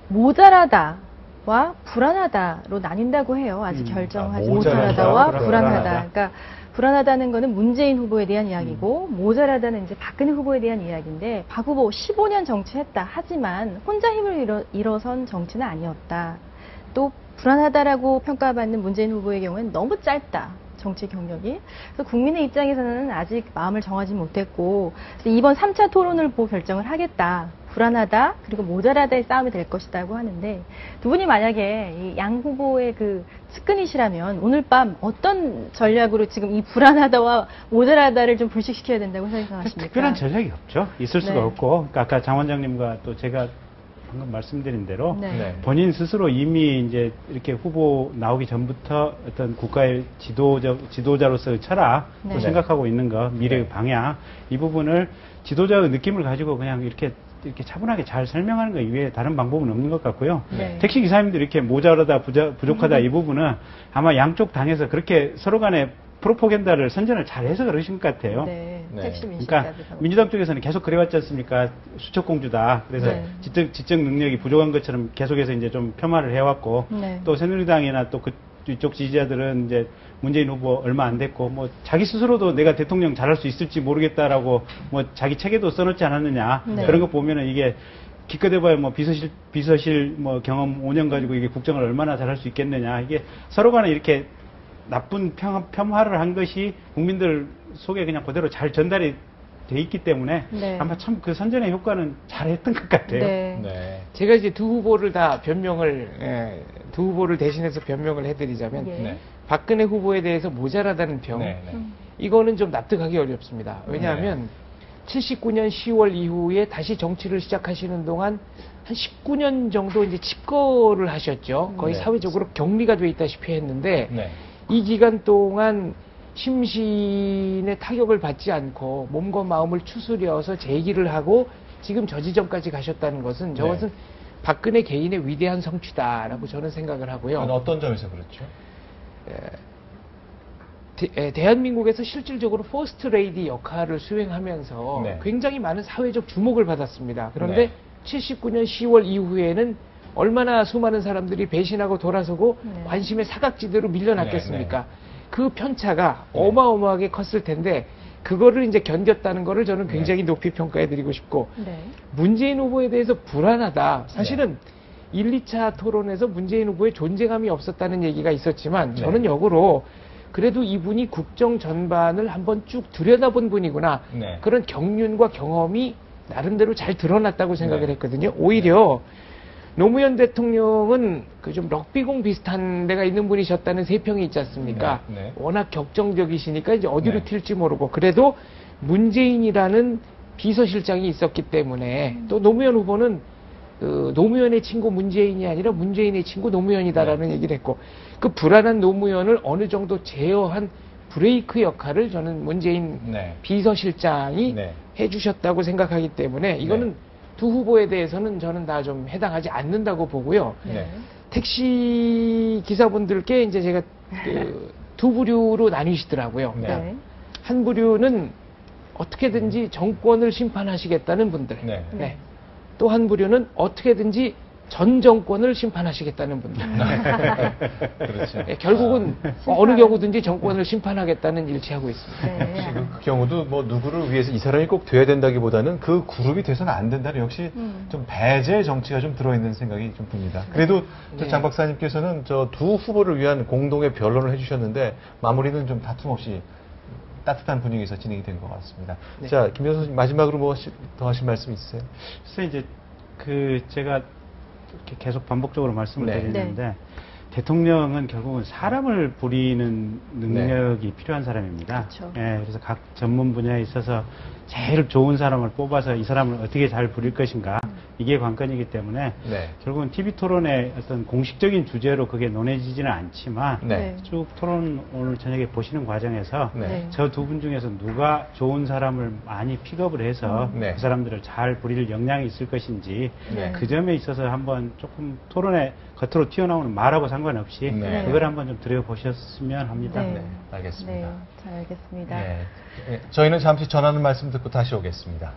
모자라다와 불안하다로 나뉜다고 해요. 아직 결정하지 모자라다, 못하다와 불안하다. 불안하다. 그러니까 불안하다는 거는 문재인 후보에 대한 이야기고 모자라다는 이제 박근혜 후보에 대한 이야기인데 박 후보 15년 정치했다. 하지만 혼자 힘을 일어선 정치는 아니었다. 또 불안하다라고 평가받는 문재인 후보의 경우는 너무 짧다. 정치 경력이. 그래서 국민의 입장에서는 아직 마음을 정하지 못했고 그래서 이번 3차 토론을 보고 결정을 하겠다. 불안하다 그리고 모자라다의 싸움이 될 것이라고 하는데 두 분이 만약에 이 양 후보의 그 측근이시라면 오늘 밤 어떤 전략으로 지금 이 불안하다와 모자라다를 좀 불식시켜야 된다고 생각하십니까? 특별한 전략이 없죠. 있을 수가 네. 없고 그러니까 아까 장 원장님과 또 제가 방금 말씀드린 대로 네. 네. 본인 스스로 이미 이제 이렇게 후보 나오기 전부터 어떤 국가의 지도자로서의 철학, 네. 또 생각하고 있는 것, 미래의 네. 방향, 이 부분을 지도자의 느낌을 가지고 그냥 이렇게 차분하게 잘 설명하는 것 이외에 다른 방법은 없는 것 같고요. 네. 택시 기사님들이 이렇게 모자라다 부족하다 이 부분은 아마 양쪽 당에서 그렇게 서로 간에 프로포간다를 선전을 잘해서 그러신 것 같아요. 네. 네. 택시 그러니까 민심까지 민주당 쪽에서는 계속 그래왔지 않습니까? 수척공주다. 그래서 네. 지적 능력이 부족한 것처럼 계속해서 이제 좀 폄하를 해왔고 네. 또 새누리당이나 또 그쪽 지지자들은 이제 문재인 후보 얼마 안 됐고 뭐 자기 스스로도 내가 대통령 잘할 수 있을지 모르겠다라고 뭐 자기 책에도 써놓지 않았느냐 네. 그런 거 보면은 이게 기껏 해봐야 뭐 비서실 뭐 경험 5년 가지고 이게 국정을 얼마나 잘할 수 있겠느냐 이게 서로 간에 이렇게 나쁜 폄하를 한 것이 국민들 속에 그냥 그대로 잘 전달이 돼 있기 때문에 네. 아마 참 그 선전의 효과는 잘했던 것 같아요. 네. 네. 제가 이제 두 후보를 다 두 후보를 대신해서 변명을 해드리자면 예. 네. 박근혜 후보에 대해서 모자라다는 평, 네. 네. 이거는 좀 납득하기 어렵습니다. 왜냐하면 79년 10월 이후에 다시 정치를 시작하시는 동안 한 19년 정도 이제 집거를 하셨죠. 거의 네. 사회적으로 격리가 돼 있다시피 했는데 네. 이 기간 동안 심신의 타격을 받지 않고 몸과 마음을 추스려서 재기를 하고 지금 저 지점까지 가셨다는 것은 저것은 네. 박근혜 개인의 위대한 성취다라고 저는 생각을 하고요. 어떤 점에서 그렇죠? 대한민국에서 실질적으로 퍼스트 레이디 역할을 수행하면서 네. 굉장히 많은 사회적 주목을 받았습니다. 그런데 네. 79년 10월 이후에는 얼마나 수많은 사람들이 배신하고 돌아서고 네. 관심의 사각지대로 밀려났겠습니까? 네, 그 편차가 네. 어마어마하게 컸을 텐데 그거를 이제 견뎠다는 거를 저는 굉장히 높이 평가해 드리고 싶고 네. 문재인 후보에 대해서 불안하다. 사실은 1, 2차 토론에서 문재인 후보의 존재감이 없었다는 얘기가 있었지만 저는 네. 역으로 그래도 이분이 국정 전반을 한번 쭉 들여다본 분이구나. 네. 그런 경륜과 경험이 나름대로 잘 드러났다고 생각을 네. 했거든요. 오히려 노무현 대통령은 그 좀 럭비공 비슷한 데가 있는 분이셨다는 세평이 있지 않습니까? 네. 네. 워낙 격정적이시니까 이제 어디로 네. 튈지 모르고 그래도 문재인이라는 비서실장이 있었기 때문에 또 노무현 후보는 그 노무현의 친구 문재인이 아니라 문재인의 친구 노무현이다라는 네. 얘기를 했고 그 불안한 노무현을 어느 정도 제어한 브레이크 역할을 저는 문재인 네. 비서실장이 네. 해주셨다고 생각하기 때문에 이거는 네. 두 후보에 대해서는 저는 다 좀 해당하지 않는다고 보고요. 네. 택시 기사분들께 이제 제가 그 두 부류로 나뉘시더라고요. 네. 그러니까 한 부류는 어떻게든지 정권을 심판하시겠다는 분들. 네. 네. 또 한 부류는 어떻게든지 전 정권을 심판하시겠다는 분들. 그렇죠. 네, 결국은 어느 경우든지 정권을 심판하겠다는 일치하고 있습니다. 네. 그 경우도 뭐 누구를 위해서 이 사람이 꼭 돼야 된다기보다는 그 그룹이 돼서는 안 된다는 역시 좀 배제 정치가 좀 들어있는 생각이 좀 듭니다. 그래도 네. 장 박사님께서는 저 두 후보를 위한 공동의 변론을 해주셨는데 마무리는 좀 다툼 없이 따뜻한 분위기에서 진행이 된 것 같습니다. 네. 자, 김 교수님 마지막으로 뭐 더 하실 말씀 있으세요? 그래서 이제 제가 이렇게 계속 반복적으로 말씀을 네. 드리는데 대통령은 결국은 사람을 부리는 능력이 필요한 사람입니다. 그렇죠. 예, 그래서 각 전문 분야에 있어서 제일 좋은 사람을 뽑아서 이 사람을 어떻게 잘 부릴 것인가 이게 관건이기 때문에 네. 결국은 TV 토론의 어떤 공식적인 주제로 그게 논해지지는 않지만 네. 쭉 토론 오늘 저녁에 보시는 과정에서 네. 저 두 분 중에서 누가 좋은 사람을 많이 픽업을 해서 네. 그 사람들을 잘 부릴 역량이 있을 것인지 네. 그 점에 있어서 한번 조금 토론에 겉으로 튀어나오는 말하고 상관없이 네. 그걸 한번 좀 들여보셨으면 합니다. 네. 네, 알겠습니다. 네, 잘 알겠습니다. 네. 네, 저희는 잠시 전하는 말씀 듣고 다시 오겠습니다.